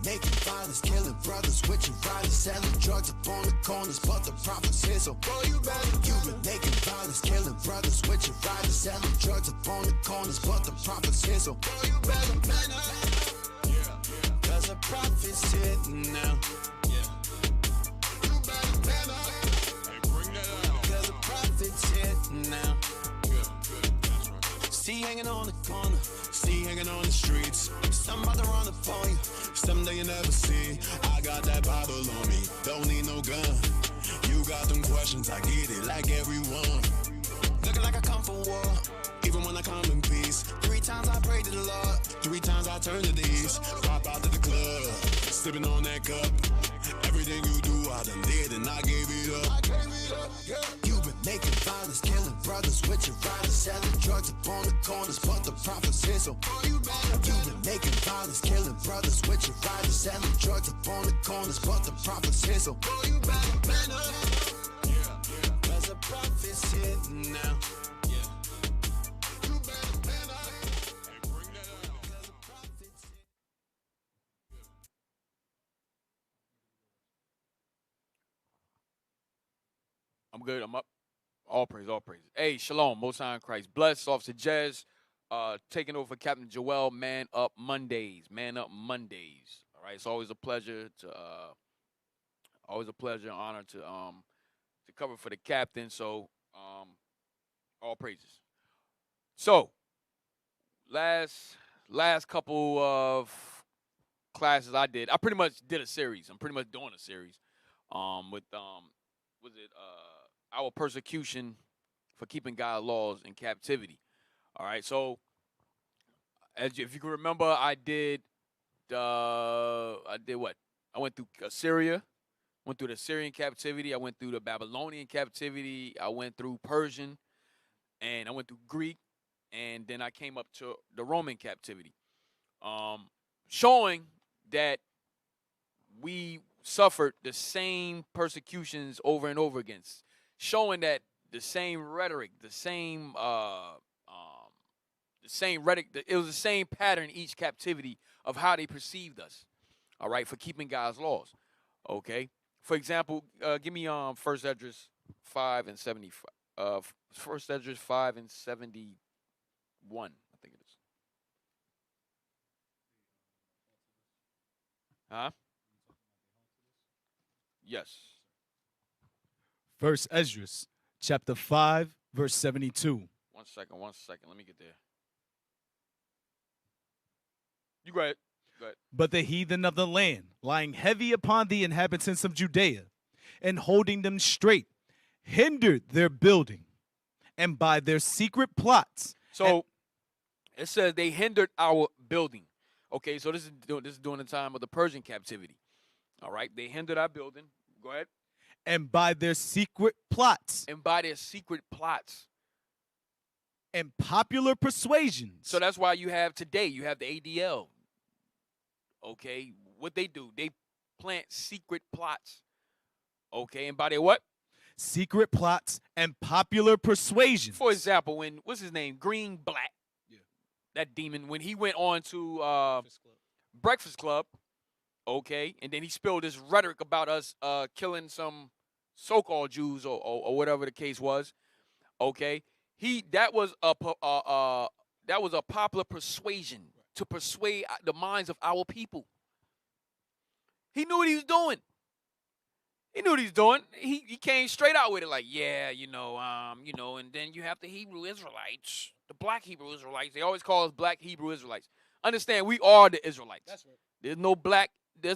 making violence, killing brothers with your riders, selling drugs up on the corners, but the profits here, so boy, you better. You've been making violence, killing brothers with your riders, selling drugs up on the corners, but the profits here, so boy, you better man up. Cause the profits here now. You better man up. Hey, bring that out. Cause the profits here now. See hanging on the corner, see hanging on the streets. Somebody run up on you, someday you never see. I got that Bible on me, don't need no gun. You got them questions, I get it like everyone. Looking like I come for war, even when I come in peace. 3 times I prayed to the Lord, 3 times I turn to the east. Pop out to the club, sipping on that cup. Everything you do, I done did and I gave it up. You've been making violence, killing brothers with your riders, selling drugs up on the corners, but the profits here, so you better. You've been making violence, killing brothers with your riders, selling drugs up on the corners, but the profits here, so you better man up. Cause the profits here now. You better man up. Hey, bring that out. Cause the profits here. I'm good. I'm up. All praise, all praise. Hey, shalom, Most High in Christ. Bless, Officer Jez, taking over for Captain Joel, Man Up Mondays. Man Up Mondays. All right, it's always a pleasure and honor to cover for the captain. So, all praises. So, last couple of classes I pretty much did a series. I'm pretty much doing a series, with our persecution for keeping God's laws in captivity. All right, so if you can remember, I did what? I went through Assyria, went through the Syrian captivity, I went through the Babylonian captivity, I went through Persian, and I went through Greek, and then I came up to the Roman captivity, showing that we suffered the same persecutions over and over again, showing that the same rhetoric, it was the same pattern each captivity of how they perceived us, all right, for keeping God's laws, okay? For example, give me 1 Esdras 5 and 75. 1 Esdras 5 and 71, I think it is. Huh? Yes. 1 Esdras, chapter 5, verse 72. One second. Let me get there. You go ahead. But the heathen of the land, lying heavy upon the inhabitants of Judea, and holding them straight, hindered their building, and by their secret plots. So it says they hindered our building. Okay, so this is during the time of the Persian captivity. All right, they hindered our building. Go ahead. And by their secret plots. And popular persuasions. So that's why you have the ADL. Okay, what they do, they plant secret plots. Okay, and by their what? Secret plots and popular persuasions. For example, when, what's his name? Green Black. Yeah. That demon, when he went on to Breakfast Club, okay, and then he spilled this rhetoric about us killing some so-called Jews or whatever the case was, okay, that was a popular persuasion to persuade the minds of our people. He knew what he was doing. He came straight out with it like, yeah, and then you have the Hebrew Israelites, the black Hebrew Israelites. They always call us black Hebrew Israelites. Understand, we are the Israelites. That's right. There's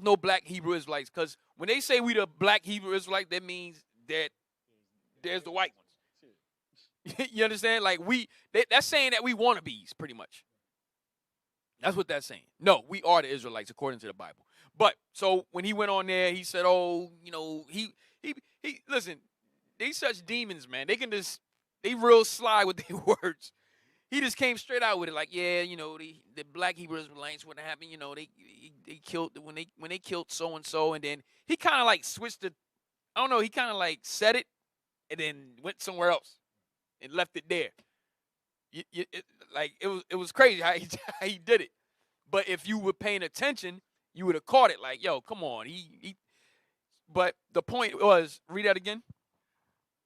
no black Hebrew Israelites, because when they say we the black Hebrew Israelites, that means that there's the white ones. You understand? Like that's saying that we wannabes, pretty much. That's what that's saying. No, we are the Israelites according to the Bible. But so when he went on there, he said, "Oh, he listen, they such demons, man. They real sly with their words." He just came straight out with it, like, yeah, the black Hebrew Israelites, what happened, they killed when they killed so and so, and then he kind of like switched it. I don't know. He kind of like said it, and then went somewhere else and left it there. It was crazy how he did it. But if you were paying attention, you would have caught it like, yo, come on. But the point was, read that again.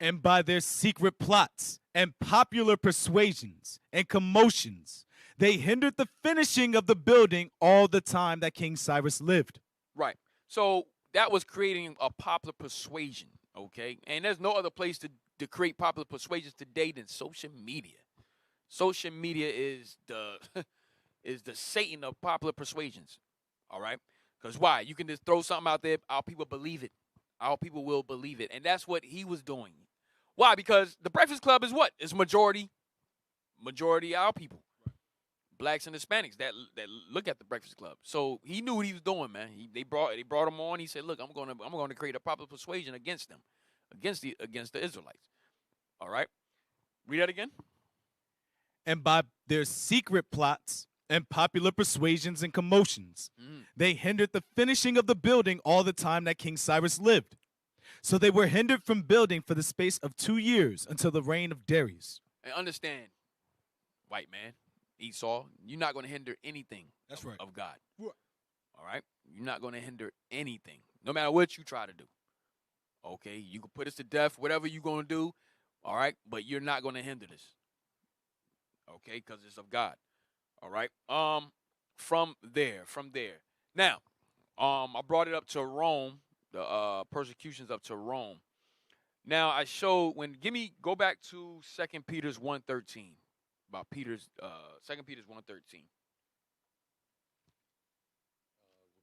And by their secret plots and popular persuasions and commotions, they hindered the finishing of the building all the time that King Cyrus lived. Right. So that was creating a popular persuasion, okay? And there's no other place to create popular persuasions today than social media. Social media is the is the Satan of popular persuasions, all right? Because why? You can just throw something out there, our people believe it. Our people will believe it. And that's what he was doing. Why? Because the Breakfast Club is what? It's majority our people. Blacks and Hispanics that look at the Breakfast Club. So he knew what he was doing, man. They brought him on. He said, "Look, I'm going to create a popular persuasion against them, against the Israelites." All right, read that again. And by their secret plots and popular persuasions and commotions, they hindered the finishing of the building all the time that King Cyrus lived. So they were hindered from building for the space of 2 years until the reign of Darius. And understand, white man, Esau, you're not going to hinder anything of God. All right? You're not going to hinder anything, no matter what you try to do. Okay? You can put us to death, whatever you're going to do, all right? But you're not going to hinder this. Okay? Because it's of God. All right? From there. Now, I brought it up to Rome, the persecutions up to Rome. Now, I showed go back to 2 Peter's 1:13. About Peter's 2 Peter's 1:13.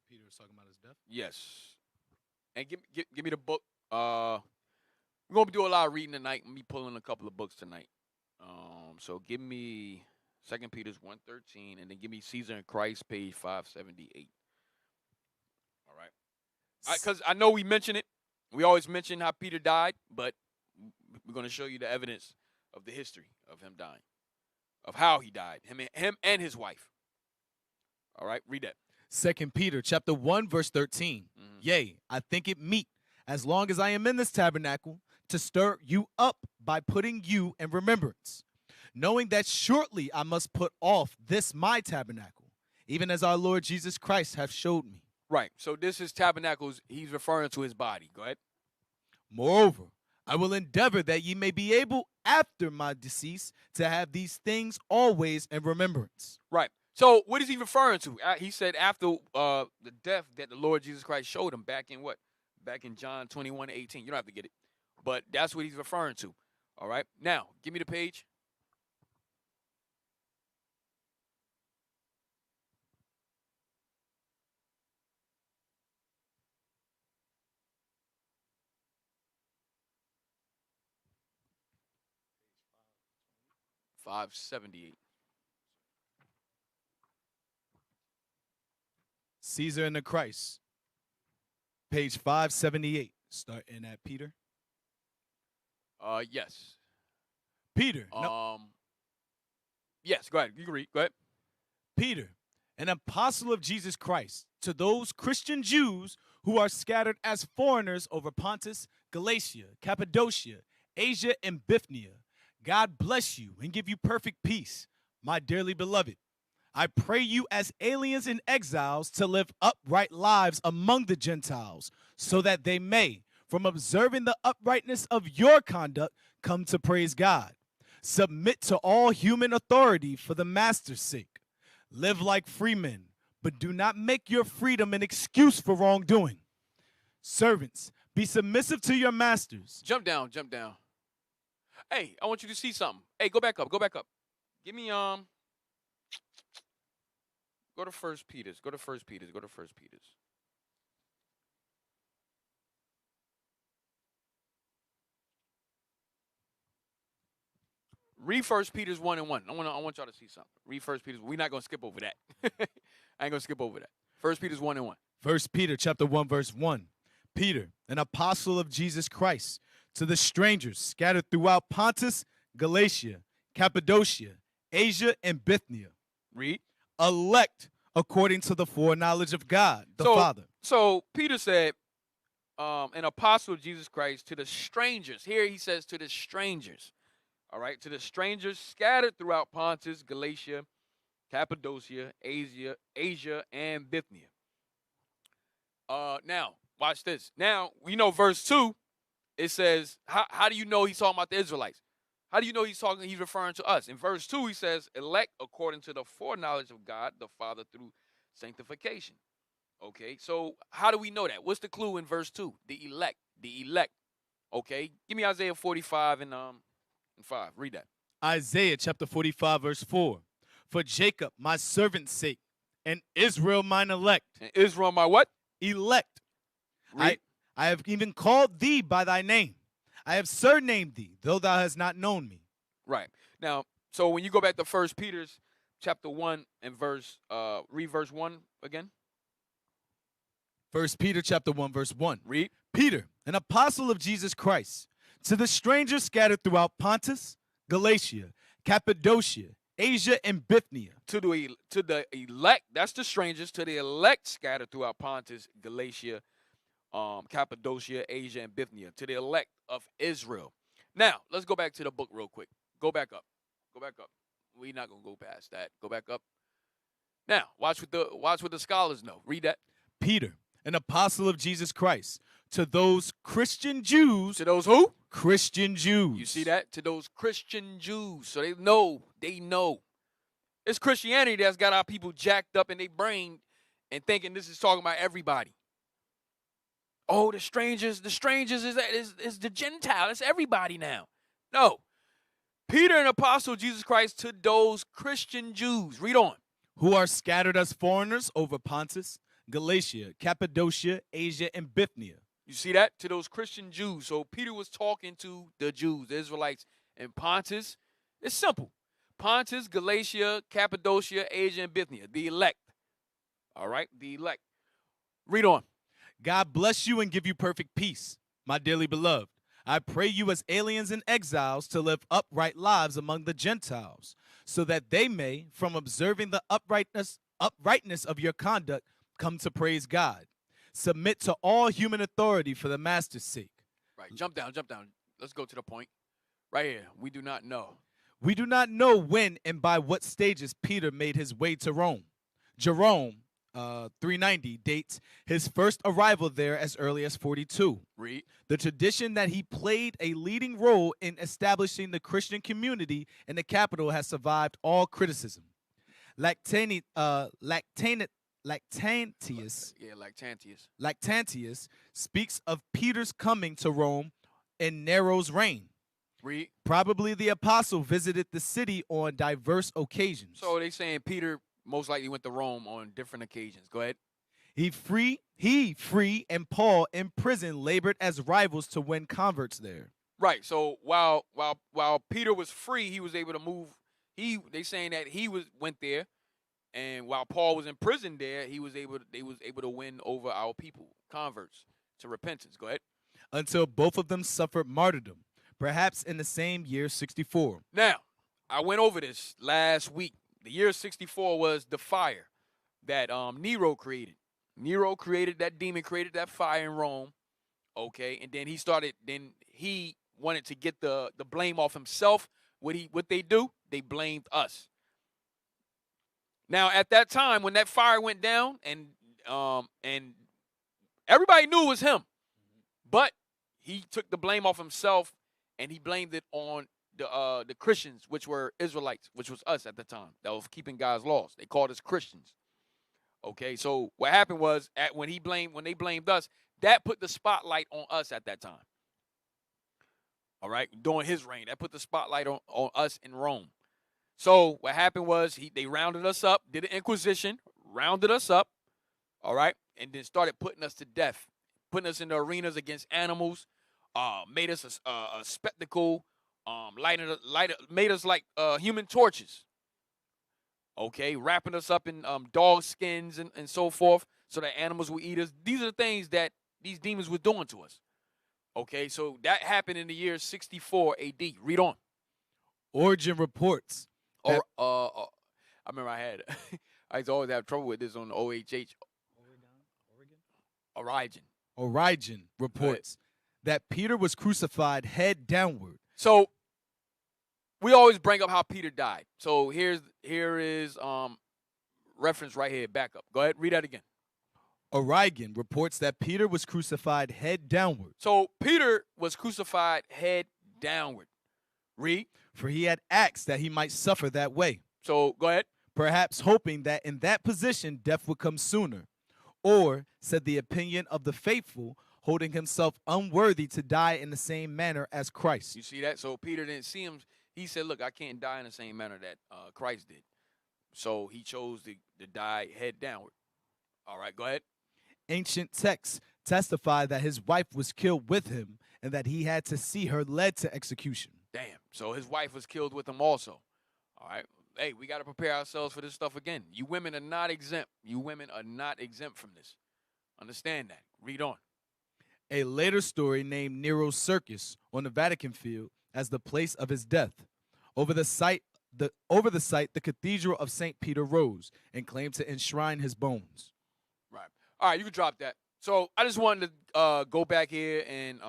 Peter was talking about his death? Yes. And give me the book. We're going to do a lot of reading tonight. Me pulling a couple of books tonight. So give me 2 Peter's 1:13, and then give me Caesar and Christ, page 578. All right. Because I know we mention it. We always mention how Peter died, but we're going to show you the evidence of the history of him dying. Of how he died, him and his wife. All right, read that. 2 Peter chapter 1, verse 13. Yea, I think it meet, as long as I am in this tabernacle, to stir you up by putting you in remembrance, knowing that shortly I must put off this my tabernacle, even as our Lord Jesus Christ hath showed me. Right, so this is tabernacles. He's referring to his body. Go ahead. Moreover, I will endeavor that ye may be able after my decease to have these things always in remembrance. Right. So what is he referring to? He said after the death that the Lord Jesus Christ showed him back in what? Back in John 21:18. You don't have to get it. But that's what he's referring to. All right. Now, give me the page. .578. Caesar and the Christ, page 578, starting at Peter. Yes. Peter. Yes, go ahead. You can read. Go ahead. Peter, an apostle of Jesus Christ, to those Christian Jews who are scattered as foreigners over Pontus, Galatia, Cappadocia, Asia, and Bithynia. God bless you and give you perfect peace, my dearly beloved. I pray you as aliens and exiles to live upright lives among the Gentiles, so that they may, from observing the uprightness of your conduct, come to praise God. Submit to all human authority for the master's sake. Live like free men, but do not make your freedom an excuse for wrongdoing. Servants, be submissive to your masters. Jump down. Hey, I want you to see something. Hey, go back up. Give me go to 1 Peter's. Go to 1 Peter's. Read 1 Peter's 1:1. I want y'all to see something. Read 1 Peter's. We're not gonna skip over that. I ain't gonna skip over that. 1 Peter's 1:1. 1 Peter chapter 1, verse 1. Peter, an apostle of Jesus Christ, to the strangers scattered throughout Pontus, Galatia, Cappadocia, Asia, and Bithynia. Read. Elect according to the foreknowledge of God, the Father. So Peter said, an apostle of Jesus Christ to the strangers. Here he says to the strangers. All right, to the strangers scattered throughout Pontus, Galatia, Cappadocia, Asia, and Bithynia. Now, watch this. Now, we know verse 2, it says, how do you know he's talking about the Israelites? How do you know he's referring to us? In verse 2, he says, elect according to the foreknowledge of God the Father through sanctification. Okay, so how do we know that? What's the clue in verse 2? The elect. The elect. Okay, give me Isaiah 45 and 5. Read that. Isaiah chapter 45, verse 4. For Jacob, my servant's sake, and Israel mine elect. And Israel my what? Elect. Read. I have even called thee by thy name. I have surnamed thee, though thou hast not known me. Right. Now, so when you go back to 1 Peter's chapter 1 and read verse 1 again. 1 Peter chapter 1, verse 1. Read. Peter, an apostle of Jesus Christ, to the strangers scattered throughout Pontus, Galatia, Cappadocia, Asia, and Bithynia. To the elect, that's the strangers, to the elect scattered throughout Pontus, Galatia, Cappadocia, Asia, and Bithynia, to the elect of Israel. Now, let's go back to the book real quick. Go back up. Go back up. We're not going to go past that. Go back up. Now, watch what the scholars know. Read that. Peter, an apostle of Jesus Christ, to those Christian Jews. To those who? Christian Jews. You see that? To those Christian Jews. So they know. It's Christianity that's got our people jacked up in their brain and thinking this is talking about everybody. Oh, the strangers is the Gentile. It's everybody now. No. Peter, an apostle of Jesus Christ, to those Christian Jews. Read on. Who are scattered as foreigners over Pontus, Galatia, Cappadocia, Asia, and Bithynia. You see that? To those Christian Jews. So Peter was talking to the Jews, the Israelites, and Pontus. It's simple. Pontus, Galatia, Cappadocia, Asia, and Bithynia. The elect. All right? The elect. Read on. God bless you and give you perfect peace, my dearly beloved. I pray you as aliens and exiles to live upright lives among the Gentiles, so that they may, from observing the uprightness of your conduct, come to praise God. Submit to all human authority for the master's sake. Right. Jump down. Let's go to the point. Right here. We do not know. We do not know when and by what stages Peter made his way to Rome. Jerome, 390, dates his first arrival there as early as 42. Read. The tradition that he played a leading role in establishing the Christian community in the capital has survived all criticism. Lactantius speaks of Peter's coming to Rome in Nero's reign. Read. Probably the apostle visited the city on diverse occasions. So they saying Peter most likely went to Rome on different occasions. Go ahead. He, and Paul in prison labored as rivals to win converts there. Right. So while Peter was free, he was able to move. They saying that went there, and while Paul was in prison there, they was able to win over our people, converts to repentance. Go ahead. Until both of them suffered martyrdom, perhaps in the same year 64. Now, I went over this last week. The year 64 was the fire that Nero created. Nero created that demon, created that fire in Rome. Okay, and then he wanted to get the blame off himself. What they do? They blamed us. Now, at that time, when that fire went down, and everybody knew it was him, but he took the blame off himself, and he blamed it on the Christians, which were Israelites, which was us at the time, that was keeping God's laws. They called us Christians. Okay, so what happened was when they blamed us, that put the spotlight on us at that time. All right, during his reign, that put the spotlight on us in Rome. So what happened was they rounded us up, did an Inquisition, rounded us up, all right, and then started putting us to death, putting us in the arenas against animals, made us a spectacle, made us like human torches. Okay, wrapping us up in dog skins and so forth so that animals would eat us. These are the things that these demons were doing to us. Okay, so that happened in the year 64 AD. Read on. Origin reports. I remember I used to always have trouble with this on the OHH. Origin reports that Peter was crucified head downward. So we always bring up how Peter died. So here is reference right here. Back up. Go ahead. Read that again. Origen reports that Peter was crucified head downward. So Peter was crucified head downward. Read. For he had asked that he might suffer that way. So go ahead. Perhaps hoping that in that position death would come sooner. Or, said the opinion of the faithful, holding himself unworthy to die in the same manner as Christ. You see that? So Peter didn't see him. He said, look, I can't die in the same manner that Christ did. So he chose to die head downward. All right, go ahead. Ancient texts testify that his wife was killed with him and that he had to see her led to execution. Damn. So his wife was killed with him also. All right. Hey, we got to prepare ourselves for this stuff again. You women are not exempt. You women are not exempt from this. Understand that. Read on. A later story named Nero's Circus on the Vatican field as the place of his death. Over the site, the Cathedral of St. Peter rose and claimed to enshrine his bones. Right. All right, you can drop that. So I just wanted to go back here and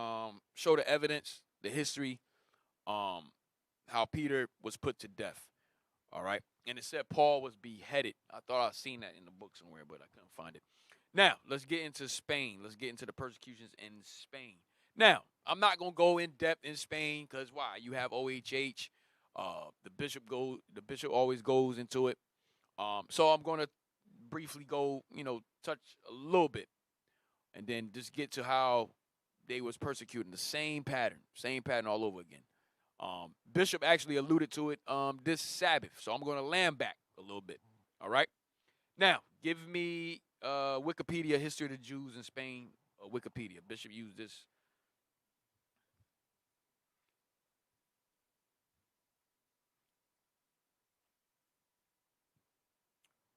show the evidence, the history, how Peter was put to death. All right. And it said Paul was beheaded. I thought I'd seen that in the book somewhere, but I couldn't find it. Now, let's get into Spain. Let's get into the persecutions in Spain. Now, I'm not going to go in depth in Spain because why? You have OHH. The bishop always goes into it. So I'm going to briefly go, touch a little bit and then just get to how they was persecuting the same pattern all over again. Bishop actually alluded to it this Sabbath, so I'm going to land back a little bit. All right. Now, give me Wikipedia history of the Jews in Spain. Wikipedia. Bishop used this.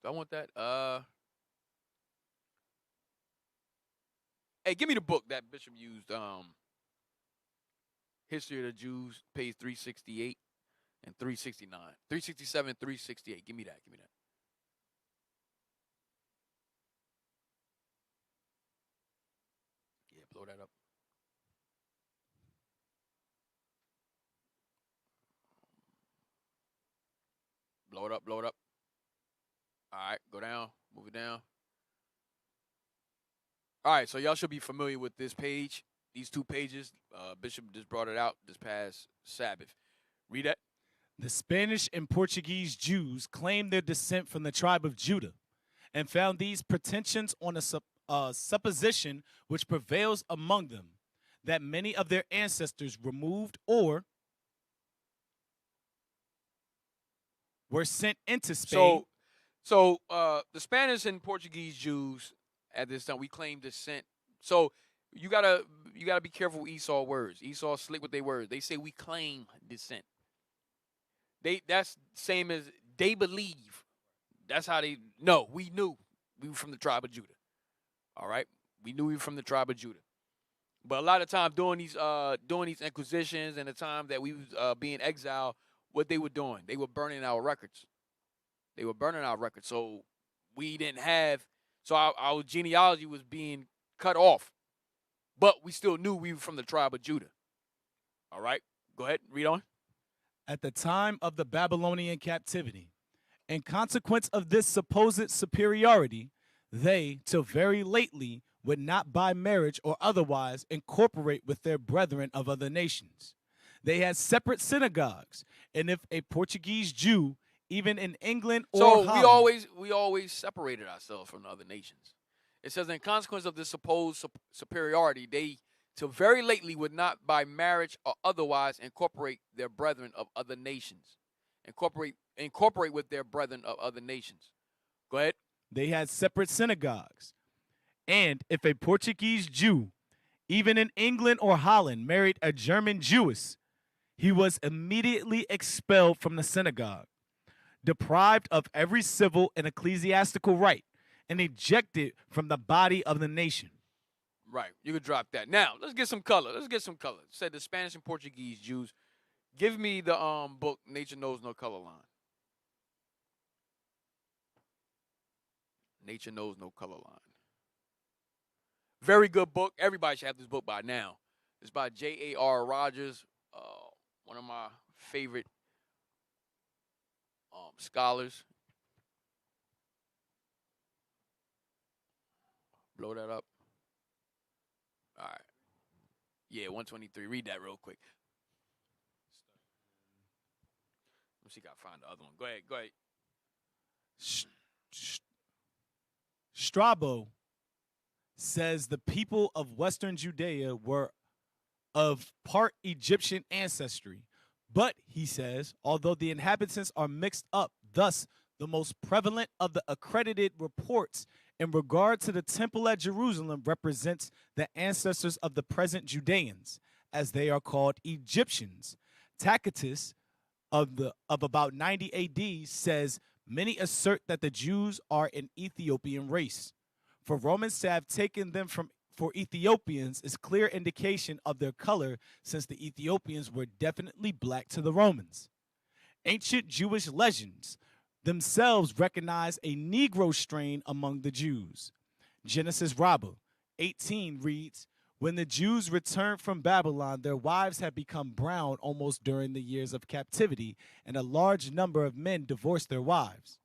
Do I want that? Hey, give me the book that Bishop used. History of the Jews, page 368 and 369. 367, 368. Give me that. Yeah, blow that up. Blow it up. All right, go down. Move it down. All right, so y'all should be familiar with this page. These two pages, Bishop just brought it out this past Sabbath. Read that. The Spanish and Portuguese Jews claimed their descent from the tribe of Judah and found these pretensions on a supposition which prevails among them, that many of their ancestors removed or were sent into Spain. So the Spanish and Portuguese Jews at this time, we claim descent. So you gotta be careful with Esau words. Esau slick with their words. They say we claim descent. That's same as they believe. That's how they know. We knew we were from the tribe of Judah. All right, we knew we were from the tribe of Judah. But a lot of times during these inquisitions and the time that we was being exiled, what they were doing, they were burning our records. So we didn't have. So our genealogy was being cut off. But we still knew we were from the tribe of Judah. All right, go ahead, read on. At the time of the Babylonian captivity, in consequence of this supposed superiority, they, till very lately, would not by marriage or otherwise incorporate with their brethren of other nations. They had separate synagogues, and if a Portuguese Jew, even in England or Holland, we always separated ourselves from the other nations. It says, in consequence of this supposed superiority, they, till very lately, would not by marriage or otherwise incorporate their brethren of other nations. Incorporate with their brethren of other nations. Go ahead. They had separate synagogues. And if a Portuguese Jew, even in England or Holland, married a German Jewess, he was immediately expelled from the synagogue, deprived of every civil and ecclesiastical right, and ejected from the body of the nation. Right. You could drop that. Now, let's get some color. It said the Spanish and Portuguese Jews. Give me the book, Nature Knows No Color Line. Nature Knows No Color Line. Very good book. Everybody should have this book by now. It's by J.A.R. Rogers, one of my favorite scholars. blow that up. All right. Yeah, 123. Read that real quick. Let me see if I can find the other one. Go ahead. Go ahead. Strabo says the people of Western Judea were of part Egyptian ancestry. But, he says, although the inhabitants are mixed up, thus the most prevalent of the accredited reports in regard to the temple at Jerusalem represents the ancestors of the present Judeans, as they are called Egyptians. Tacitus, of about 90 AD, says many assert that the Jews are an Ethiopian race. For Romans to have taken them for Ethiopians is clear indication of their color, since the Ethiopians were definitely black to the Romans. Ancient Jewish legends themselves recognize a Negro strain among the Jews. Genesis Rabbah 18 reads, when the Jews returned from Babylon, their wives had become brown almost during the years of captivity, and a large number of men divorced their wives.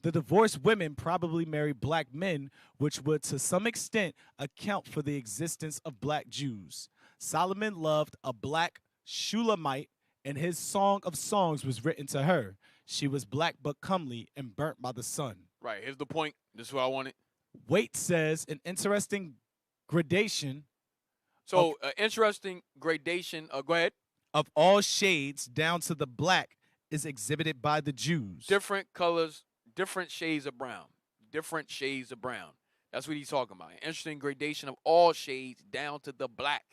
The divorced women probably married black men, which would to some extent account for the existence of black Jews. Solomon loved a black Shulamite, and his Song of Songs was written to her. She was black but comely and burnt by the sun. Right, here's the point. This is what I wanted. Waite says an interesting gradation. So, interesting gradation. Go ahead. Of all shades down to the black is exhibited by the Jews. Different colors, different shades of brown. Different shades of brown. That's what he's talking about. An interesting gradation of all shades down to the black.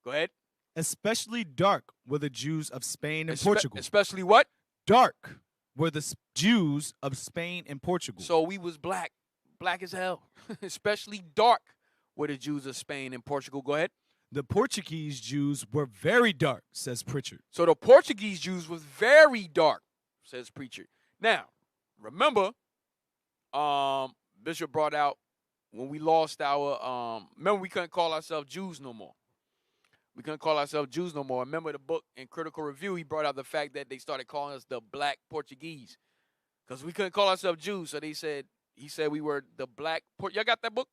Go ahead. Especially dark were the Jews of Spain and Portugal. Especially what? Dark were the Jews of Spain and Portugal. So we was black. Black as hell. Especially dark were the Jews of Spain and Portugal. Go ahead. The Portuguese Jews were very dark, says Pritchard. So the Portuguese Jews was very dark, says Pritchard. Now, remember, Bishop brought out when we lost our, remember we couldn't call ourselves Jews no more. We couldn't call ourselves Jews no more. Remember the book in Critical Review, he brought out the fact that they started calling us the black Portuguese. Because we couldn't call ourselves Jews, so he said we were the black, y'all got that book?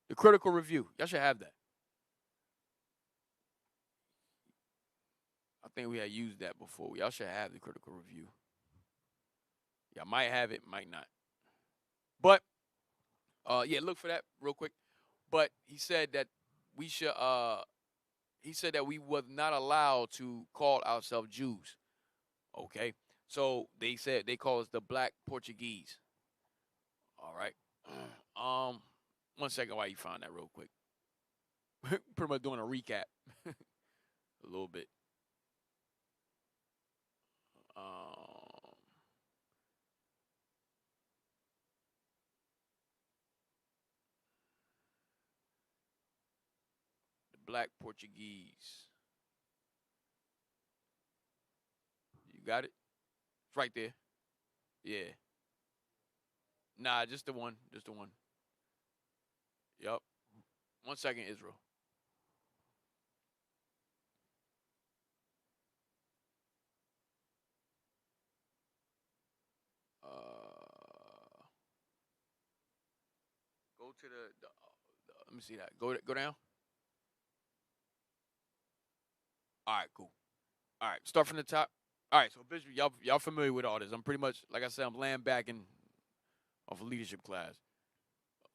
The Critical Review. Y'all should have that. I think we had used that before. Y'all should have the Critical Review. Y'all might have it, might not. But, yeah, look for that real quick. But he said that we should, he said that we were not allowed to call ourselves Jews. Okay? So they said they call us the black Portuguese. All right. 1 second while you find that real quick. Pretty much doing a recap. A little bit. The black Portuguese. You got it? It's right there. Yeah. Nah, just the one. Just the one. Yup. 1 second, Israel. Go to the let me see that. Go down. All right, cool. All right, start from the top. All right, so Bishop, y'all familiar with all this. I'm pretty much, like I said, I'm laying back off a leadership class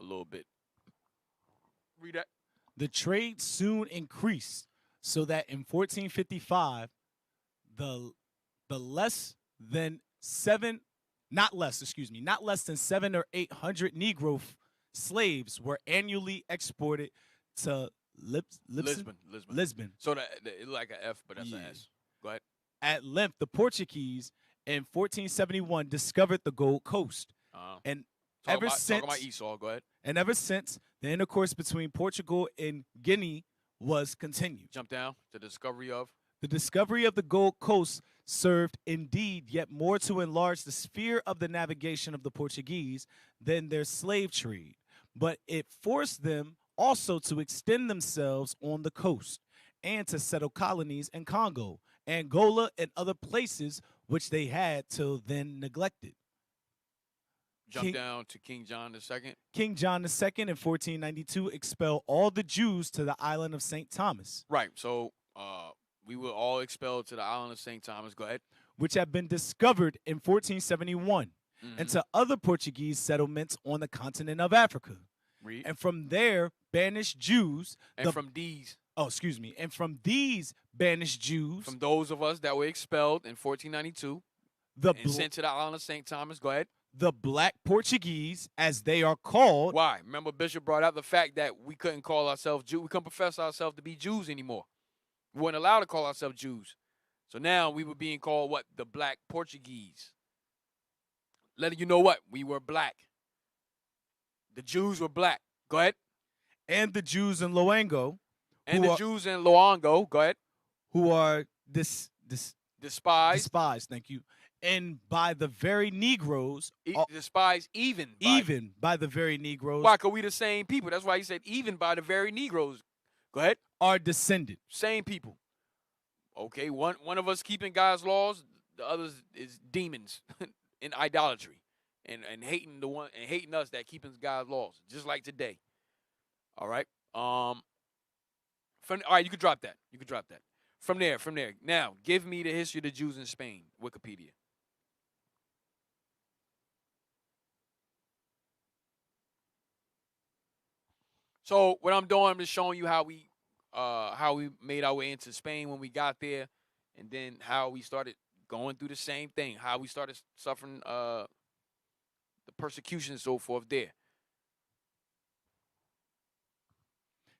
a little bit. Read that. The trade soon increased, so that in 1455, not less than 700 or 800 Negro slaves were annually exported to Lisbon. So it's like an F, but that's an S. Go ahead. At length, the Portuguese in 1471 discovered the Gold Coast, and talk about Esau. Go ahead. And ever since, the intercourse between Portugal and Guinea was continued. Jump down to the discovery of. The discovery of the Gold Coast served indeed yet more to enlarge the sphere of the navigation of the Portuguese than their slave trade, but it forced them also to extend themselves on the coast and to settle colonies in Congo, Angola, and other places which they had till then neglected. Jump down to King John II. King John II in 1492 expelled all the Jews to the island of St. Thomas. Right. So we were all expelled to the island of St. Thomas. Go ahead. Which had been discovered in 1471 Mm-hmm. and to other Portuguese settlements on the continent of Africa. Read. And from there, banished Jews. And from these. Oh, excuse me. And from these banished Jews. From those of us that were expelled in 1492 and sent to the island of St. Thomas. Go ahead. The black Portuguese, as they are called. Why? Remember Bishop brought out the fact that we couldn't call ourselves Jews. We couldn't profess ourselves to be Jews anymore. We weren't allowed to call ourselves Jews. So now we were being called what? The black Portuguese. Letting you know what? We were black. The Jews were black. Go ahead. And the Jews in Loango. And the Jews in Loango. Go ahead. Who are despised. Thank you. And by the very Negroes. Despised even by the very Negroes. Why? Because we the same people. That's why he said even by the very Negroes. Go ahead. Are descended. Same people. Okay, one of us keeping God's laws, the others is demons in idolatry and hating hating us that keeping God's laws, just like today. All right. All right, you could drop that. From there. Now, give me the history of the Jews in Spain, Wikipedia. So what I'm doing, I'm just showing you how we made our way into Spain when we got there, and then how we started going through the same thing, how we started suffering the persecution and so forth there.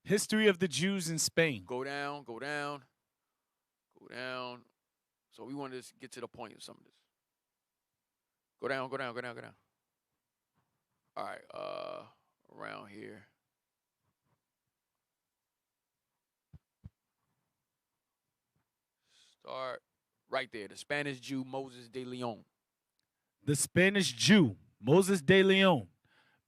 History of the Jews in Spain. Go down. So we wanted to get to the point of some of this. Go down. All right, around here. Start right there. The Spanish Jew, Moses de Leon. The Spanish Jew, Moses de Leon,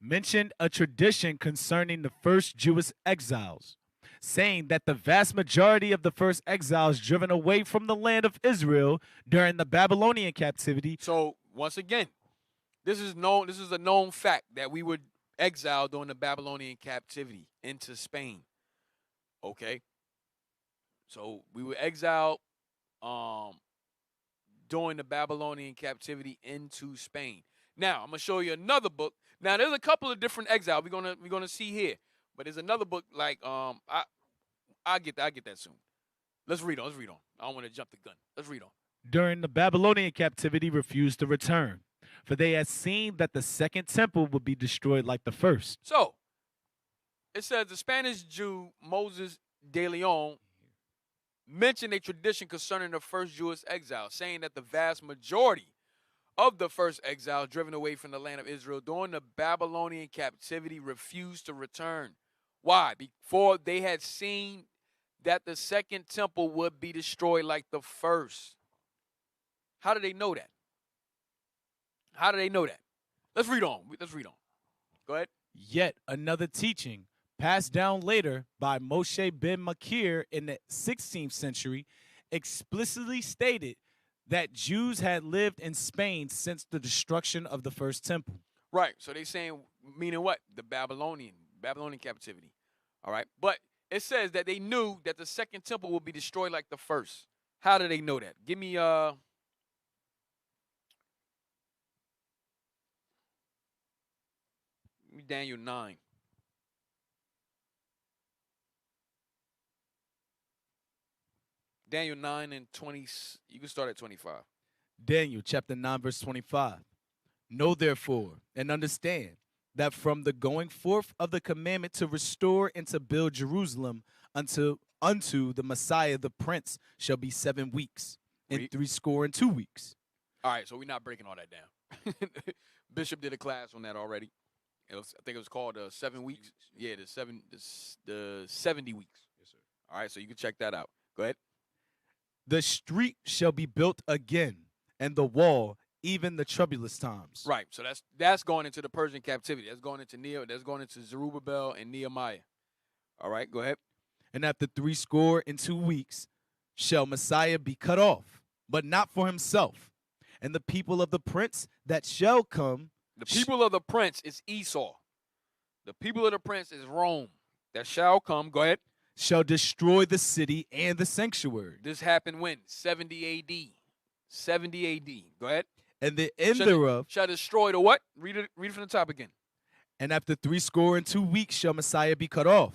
mentioned a tradition concerning the first Jewish exiles, saying that the vast majority of the first exiles driven away from the land of Israel during the Babylonian captivity. So, once again, this is a known fact that we were exiled during the Babylonian captivity into Spain. Okay? So, we were exiled during the Babylonian captivity into Spain. Now, I'm gonna show you another book. Now, there's a couple of different exiles we're gonna see here, but there's another book like I'll get that soon. Let's read on. I don't want to jump the gun. Let's read on. During the Babylonian captivity, refused to return, for they had seen that the second temple would be destroyed like the first. So, it says the Spanish Jew Moses de Leon mentioned a tradition concerning the first Jewish exile, saying that the vast majority of the first exile driven away from the land of Israel during the Babylonian captivity refused to return. Why? Before they had seen that the second temple would be destroyed like the first. How do they know that? Let's read on. Go ahead. Yet another teaching passed down later by Moshe ben Makir in the 16th century, explicitly stated that Jews had lived in Spain since the destruction of the first temple. Right. So they saying, meaning what? The Babylonian captivity. All right. But it says that they knew that the second temple will be destroyed like the first. How do they know that? Give me Daniel 9. Daniel 9 and 20, you can start at 25. Daniel chapter 9, verse 25. Know therefore and understand that from the going forth of the commandment to restore and to build Jerusalem unto the Messiah the Prince shall be 7 weeks and 62 weeks. All right, so we're not breaking all that down. Bishop did a class on that already. I think it was called 7 weeks. Yeah, the 70 weeks. Yes, sir. All right, so you can check that out. Go ahead. The street shall be built again, and the wall, even the troublous times. Right. So that's going into the Persian captivity. That's going into Zerubbabel and Nehemiah. All right, go ahead. And after 62 weeks shall Messiah be cut off, but not for himself. And the people of the prince that shall come The people of the prince is Esau. The people of the prince is Rome. That shall come. Go ahead. Shall destroy the city and the sanctuary. This happened when? 70 A.D. 70 A.D. Go ahead. And the end thereof shall destroy the what? Read it from the top again. And after 62 weeks shall Messiah be cut off,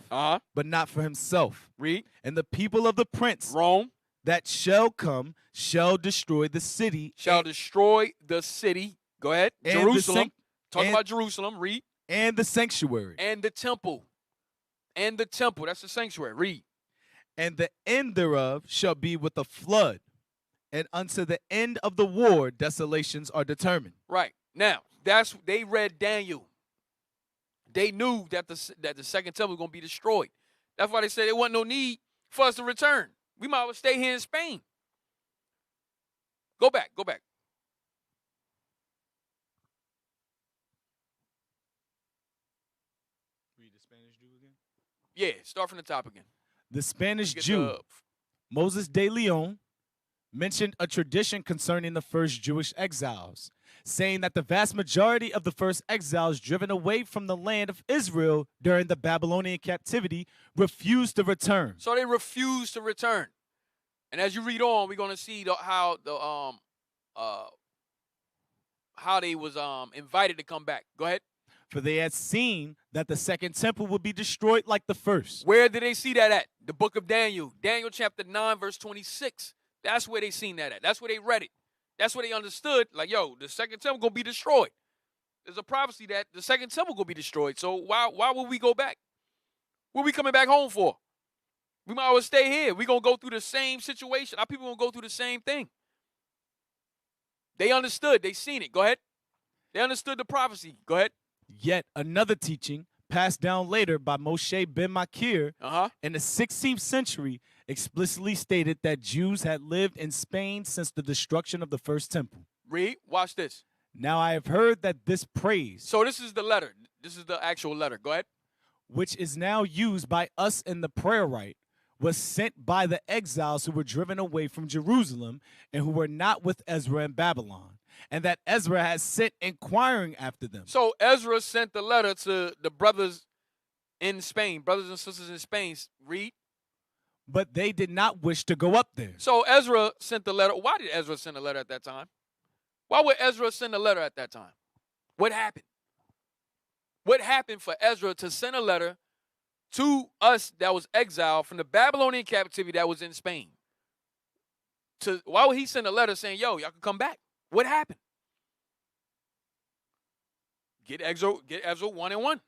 but not for himself. Read. And the people of the prince, Rome, that shall come, shall destroy the city. Shall destroy the city. Go ahead. Jerusalem. Talk about Jerusalem. Read. And the sanctuary. And the temple. And the temple. That's the sanctuary. Read. And the end thereof shall be with a flood. And unto the end of the war, desolations are determined. Right. Now, they read Daniel. They knew that the second temple was going to be destroyed. That's why they said there wasn't no need for us to return. We might as well stay here in Spain. Go back. Read the Spanish Jew again? Yeah, start from the top again. The Spanish Jew, Moses de Leon, mentioned a tradition concerning the first Jewish exiles, saying that the vast majority of the first exiles driven away from the land of Israel during the Babylonian captivity refused to return. So they refused to return. And as you read on, we're going to see how they was invited to come back. Go ahead. For they had seen that the second temple would be destroyed like the first. Where did they see that at? The book of Daniel. Daniel chapter 9, verse 26. That's where they seen that at. That's where they read it. That's where they understood, like, yo, the second temple going to be destroyed. There's a prophecy that the second temple going to be destroyed. So why would we go back? What are we coming back home for? We might as well stay here. We're going to go through the same situation. Our people going to go through the same thing. They understood. They seen it. Go ahead. They understood the prophecy. Go ahead. Yet another teaching passed down later by Moshe ben Makir in the 16th century explicitly stated that Jews had lived in Spain since the destruction of the first temple. Read. Watch this. Now I have heard that this praise. So this is the letter. This is the actual letter. Go ahead. Which is now used by us in the prayer rite, was sent by the exiles who were driven away from Jerusalem and who were not with Ezra in Babylon, and that Ezra has sent inquiring after them. So Ezra sent the letter to the brothers in Spain, brothers and sisters in Spain. Read. But they did not wish to go up there. So Ezra sent the letter. Why did Ezra send a letter at that time? Why would Ezra send a letter at that time? What happened? What happened for Ezra to send a letter to us that was exiled from the Babylonian captivity that was in Spain? Why would he send a letter saying, yo, y'all can come back? What happened? Get Ezra 1 and 1.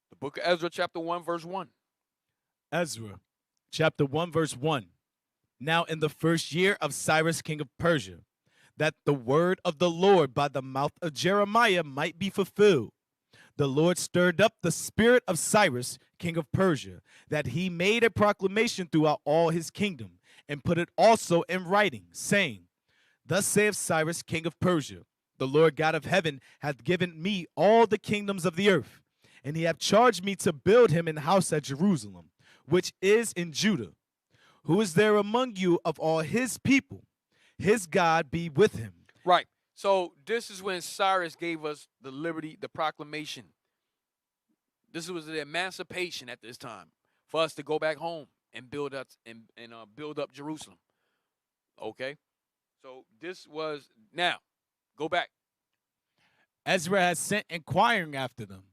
The book of Ezra, chapter 1, verse 1. Ezra, chapter 1, verse 1. Now in the first year of Cyrus, king of Persia, that the word of the Lord by the mouth of Jeremiah might be fulfilled, the Lord stirred up the spirit of Cyrus, king of Persia, that he made a proclamation throughout all his kingdom, and put it also in writing, saying, Thus saith Cyrus, king of Persia, the Lord God of heaven hath given me all the kingdoms of the earth, and he hath charged me to build him an house at Jerusalem, which is in Judah. Who is there among you of all his people? His God be with him. Right. So this is when Cyrus gave us the liberty, the proclamation. This was the emancipation at this time for us to go back home and build up build up Jerusalem. Okay. So this was, now go back. Ezra has sent inquiring after them,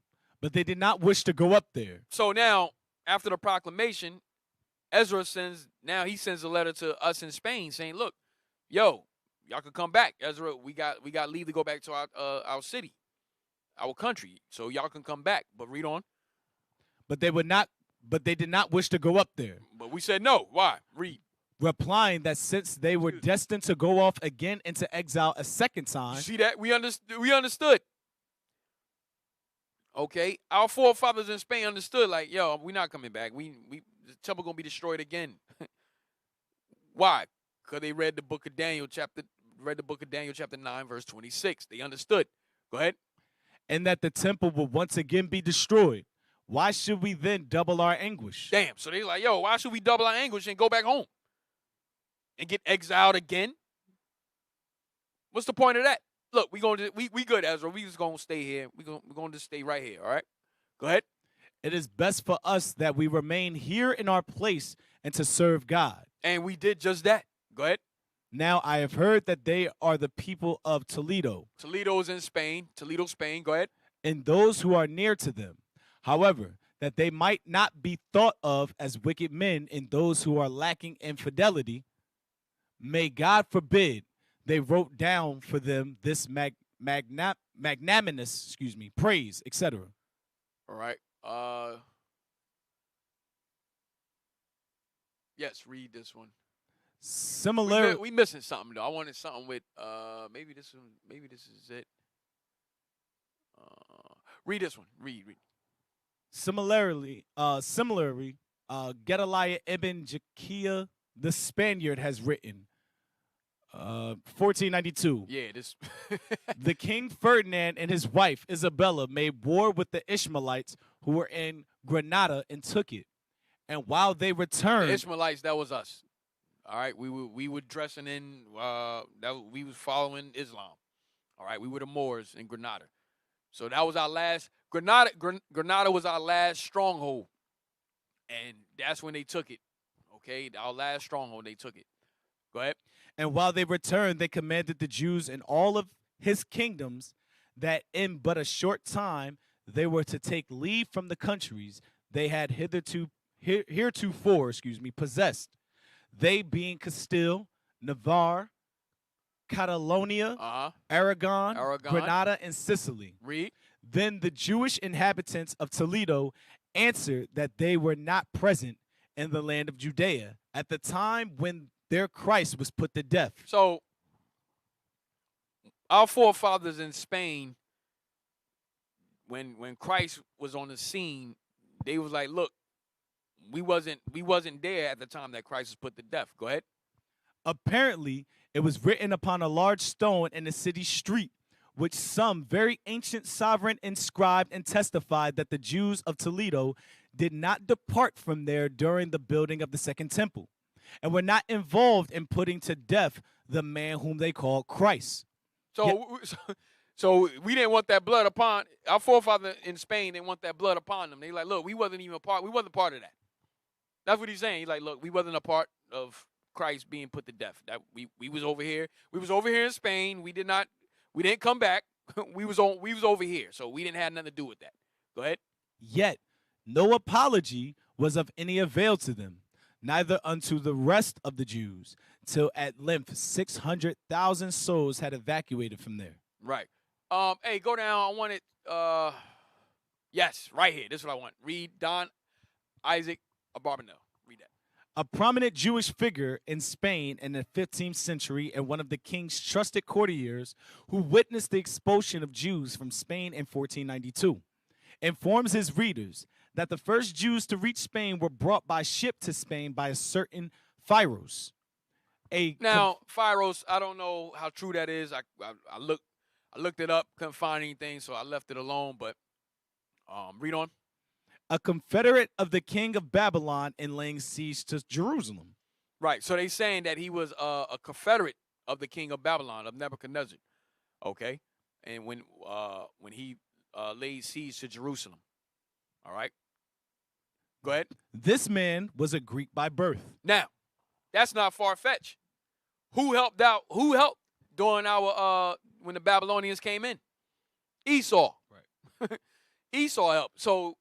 but they did not wish to go up there. So now, after the proclamation, Ezra sends a letter to us in Spain saying, look, yo, y'all can come back. Ezra, we got leave to go back to our city, our country. So y'all can come back. But read on. But they did not wish to go up there. But we said no. Why? Read. Replying that since they were destined to go off again into exile a second time. You see that? We understood. Okay. Our forefathers in Spain understood, like, yo, we're not coming back. The temple gonna be destroyed again. Why? Because they read the book of Daniel chapter 9, verse 26. They understood. Go ahead. And that the temple will once again be destroyed. Why should we then double our anguish? Damn. So they like, yo, why should we double our anguish and go back home? And get exiled again? What's the point of that? Look, we good, Ezra. We just gonna stay here. We're gonna just stay right here. All right. Go ahead. It is best for us that we remain here in our place and to serve God. And we did just that. Go ahead. Now I have heard that they are the people of Toledo. Toledo is in Spain. Toledo, Spain. Go ahead. And those who are near to them. However, that they might not be thought of as wicked men in those who are lacking in fidelity, may God forbid they wrote down for them this magnanimous, praise, etc. All right. Yes, read this one. Similar. We missing something though. I wanted something with maybe this one. Maybe this is it. Read this one. Read. Similarly, Gedaliah ibn Jakiah the Spaniard has written, 1492. Yeah, this. The King Ferdinand and his wife Isabella made war with the Ishmaelites who were in Granada and took it. And while they returned, The Ishmaelites, that was us. All right, we were dressing in we was following Islam. All right, we were the Moors in Granada. So that was our last Granada was our last stronghold. And that's when they took it. Okay, our last stronghold, they took it. Go ahead. And while they returned, they commanded the Jews in all of his kingdoms that in but a short time they were to take leave from the countries they had heretofore possessed. They being Castile, Navarre, Catalonia, Aragon, Granada, and Sicily. Read. Then the Jewish inhabitants of Toledo answered that they were not present in the land of Judea at the time when their Christ was put to death. So our forefathers in Spain, when Christ was on the scene, they was like, look, we wasn't there at the time that Christ was put to death. Go ahead. Apparently, it was written upon a large stone in the city street, which some very ancient sovereign inscribed and testified that the Jews of Toledo did not depart from there during the building of the second temple, and were not involved in putting to death the man whom they called Christ. So we didn't want that blood upon our forefather in Spain. They want that blood upon them. They like, look, we wasn't even a part. We wasn't part of that. That's what he's saying. He's like, look, we wasn't a part of Christ being put to death. That we was over here. We was over here in Spain. We didn't come back. we was over here. So we didn't have nothing to do with that. Go ahead. Yet no apology was of any avail to them, neither unto the rest of the Jews, till at length 600,000 souls had evacuated from there. Right. Hey, go down. I want it. Yes, right here. This is what I want. Read Don Isaac Abarbanel. Read that. A prominent Jewish figure in Spain in the 15th century and one of the king's trusted courtiers who witnessed the expulsion of Jews from Spain in 1492, informs his readers that the first Jews to reach Spain were brought by ship to Spain by a certain Phyros. Phyros, I don't know how true that is. I looked it up, couldn't find anything, so I left it alone. But read on. A confederate of the king of Babylon in laying siege to Jerusalem. Right. So they saying that he was a confederate of the king of Babylon, of Nebuchadnezzar. Okay. And when he laid siege to Jerusalem. All right. Go ahead. This man was a Greek by birth. Now, that's not far-fetched. Who helped during our when the Babylonians came in? Esau. Right. Esau helped. So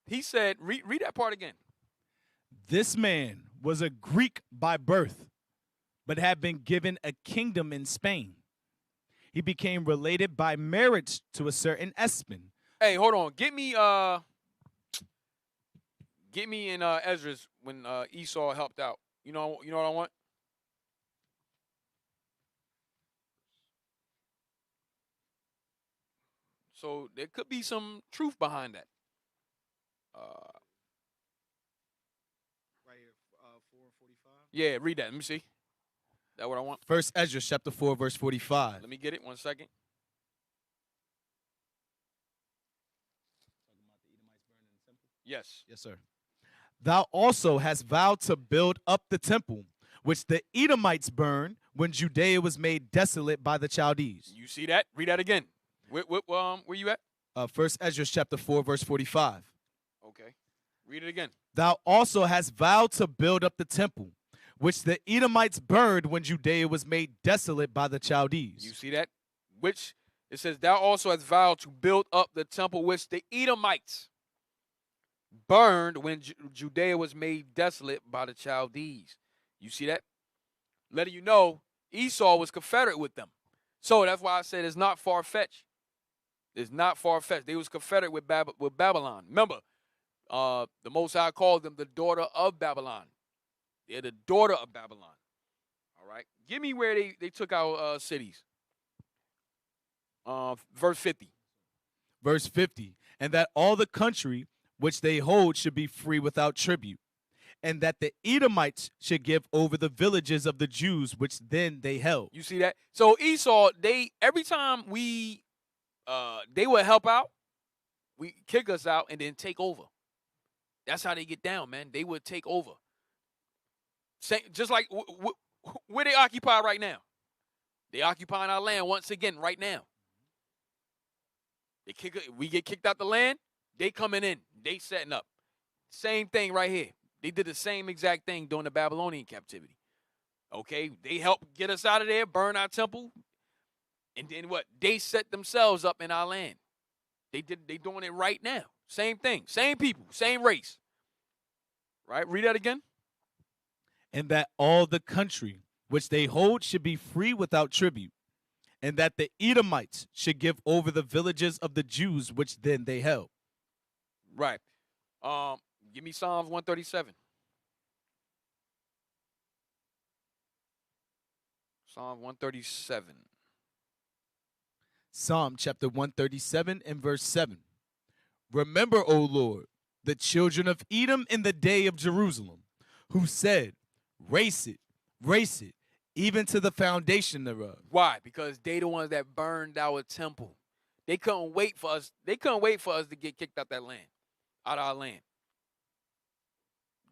he said, read that part again. This man was a Greek by birth, but had been given a kingdom in Spain. He became related by marriage to a certain Espen. Hey, hold on. Get me in Ezra's when Esau helped out. You know what I want? So there could be some truth behind that. Right here, 4:45. Yeah, read that. Let me see. That what I want? First Ezra chapter 4, verse 45. Let me get it. 1 second. Talking about the Edomites burning the temple? Yes. Yes, sir. Thou also hast vowed to build up the temple, which the Edomites burned when Judea was made desolate by the Chaldees. You see that? Read that again. Where you at? First Ezra chapter 4, verse 45. Okay. Read it again. Thou also hast vowed to build up the temple, which the Edomites burned when Judea was made desolate by the Chaldees. You see that? Which, it says, thou also hast vowed to build up the temple which the Edomites burned when Judea was made desolate by the Chaldees. You see that? Letting you know Esau was confederate with them. So that's why I said it's not far-fetched. It's not far-fetched. They was confederate with Babylon. Remember, the Most High called them the daughter of Babylon. They're the daughter of Babylon. All right? Give me where they took our cities. Verse 50. Verse 50. And that all the country which they hold should be free without tribute, and that the Edomites should give over the villages of the Jews which then they held. You see that? So Esau, every time they would help out, we kick us out and then take over. That's how they get down, man. They would take over. Just like where they occupy right now. They occupying our land once again right now. We get kicked out the land, they coming in. They setting up. Same thing right here. They did the same exact thing during the Babylonian captivity. Okay? They helped get us out of there, burn our temple, and then what? They set themselves up in our land. They doing it right now. Same thing. Same people. Same race. Right? Read that again. And that all the country which they hold should be free without tribute, and that the Edomites should give over the villages of the Jews which then they held. Right. Give me Psalms 137. Psalm 137. Psalm chapter 137 and verse 7. Remember, O Lord, the children of Edom in the day of Jerusalem, who said, race it, even to the foundation thereof. Why? Because they the ones that burned our temple. They couldn't wait for us. They couldn't wait for us to get kicked out that land, out of our land.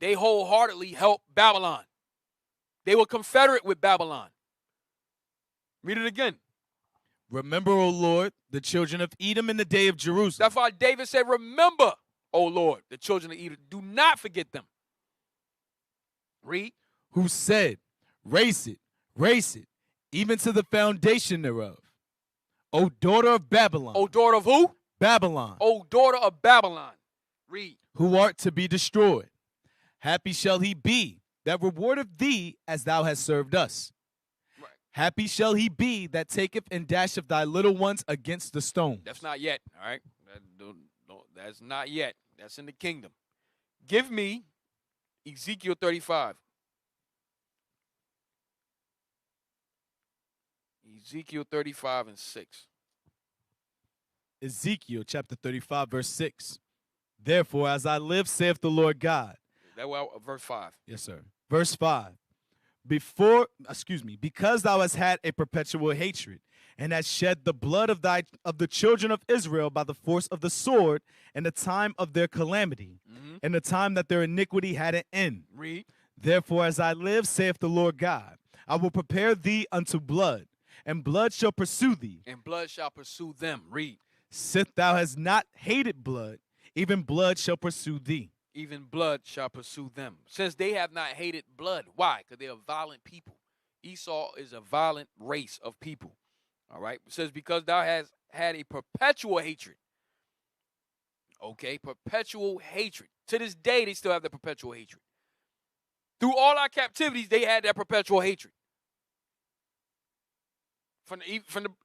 They wholeheartedly helped Babylon. They were confederate with Babylon. Read it again. Remember, O Lord, the children of Edom in the day of Jerusalem. That's why David said, remember, O Lord, the children of Edom. Do not forget them. Read. Who said, race it, even to the foundation thereof. O daughter of Babylon. O daughter of who? Babylon. O daughter of Babylon. Read. Who art to be destroyed. Happy shall he be that rewardeth thee as thou hast served us. Right. Happy shall he be that taketh and dasheth thy little ones against the stones. That's not yet, all right? That's not yet. That's in the kingdom. Give me Ezekiel 35. Ezekiel 35 and 6. Ezekiel chapter 35, verse 6. Therefore, as I live, saith the Lord God. That verse 5. Yes, sir. Verse 5. Because thou hast had a perpetual hatred, and hast shed the blood of the children of Israel by the force of the sword, in the time of their calamity, in the time that their iniquity had an end. Read. Therefore, as I live, saith the Lord God, I will prepare thee unto blood, and blood shall pursue thee. And blood shall pursue them. Read. Sith thou hast not hated blood, even blood shall pursue thee. Even blood shall pursue them. Since they have not hated blood. Why? Because they are violent people. Esau is a violent race of people. All right? It says, because thou hast had a perpetual hatred. Okay? Perpetual hatred. To this day, they still have the perpetual hatred. Through all our captivities, they had that perpetual hatred.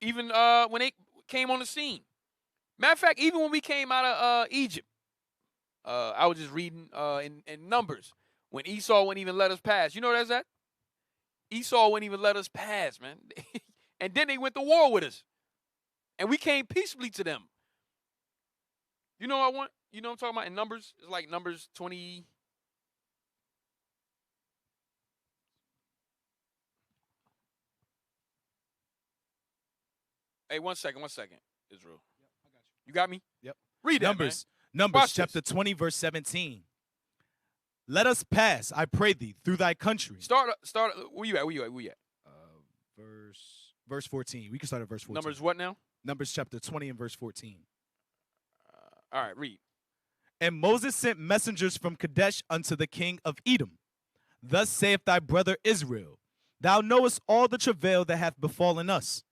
Even when they came on the scene. Matter of fact, even when we came out of Egypt, I was just reading in Numbers when Esau wouldn't even let us pass. You know what that's at? Esau wouldn't even let us pass, man. And then they went to war with us. And we came peaceably to them. You know what I want? You know what I'm talking about in Numbers? It's like Numbers 20. Hey, one second, Israel. Yep, I got you. You got me? Yep. Read that, Numbers. man. Numbers Watch chapter 20, verse 17. Let us pass, I pray thee, through thy country. Start. Where you at? verse 14. We can start at verse 14. Numbers what now? Numbers chapter 20 and verse 14. All right, read. And Moses sent messengers from Kadesh unto the king of Edom. Thus saith thy brother Israel, thou knowest all the travail that hath befallen us,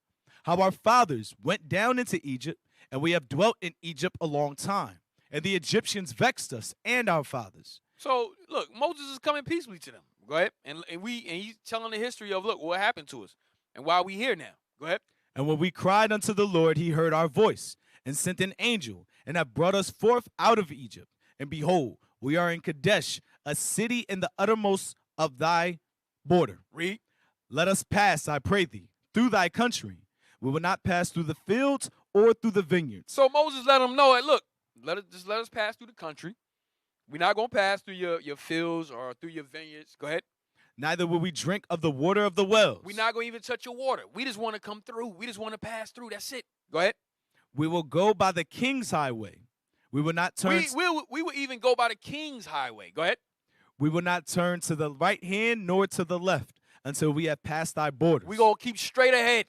how our fathers went down into Egypt, and we have dwelt in Egypt a long time, and the Egyptians vexed us and our fathers. So look, Moses is coming peacefully to them. Go ahead, and he's telling the history of look what happened to us and why we here now. Go ahead. And when we cried unto the Lord, he heard our voice, and sent an angel, and have brought us forth out of Egypt. And behold, we are in Kadesh, a city in the uttermost of thy border. Read. Let us pass, I pray thee, through thy country. We will not pass through the fields or through the vineyards. So Moses let them know that look, let us pass through the country. We're not gonna pass through your fields or through your vineyards. Go ahead. Neither will we drink of the water of the wells. We're not gonna even touch your water. We just want to come through. We just want to pass through. That's it. Go ahead. We will go by the king's highway. We will not turn. We will even go by the king's highway. Go ahead. We will not turn to the right hand nor to the left until we have passed thy borders. We're going to keep straight ahead.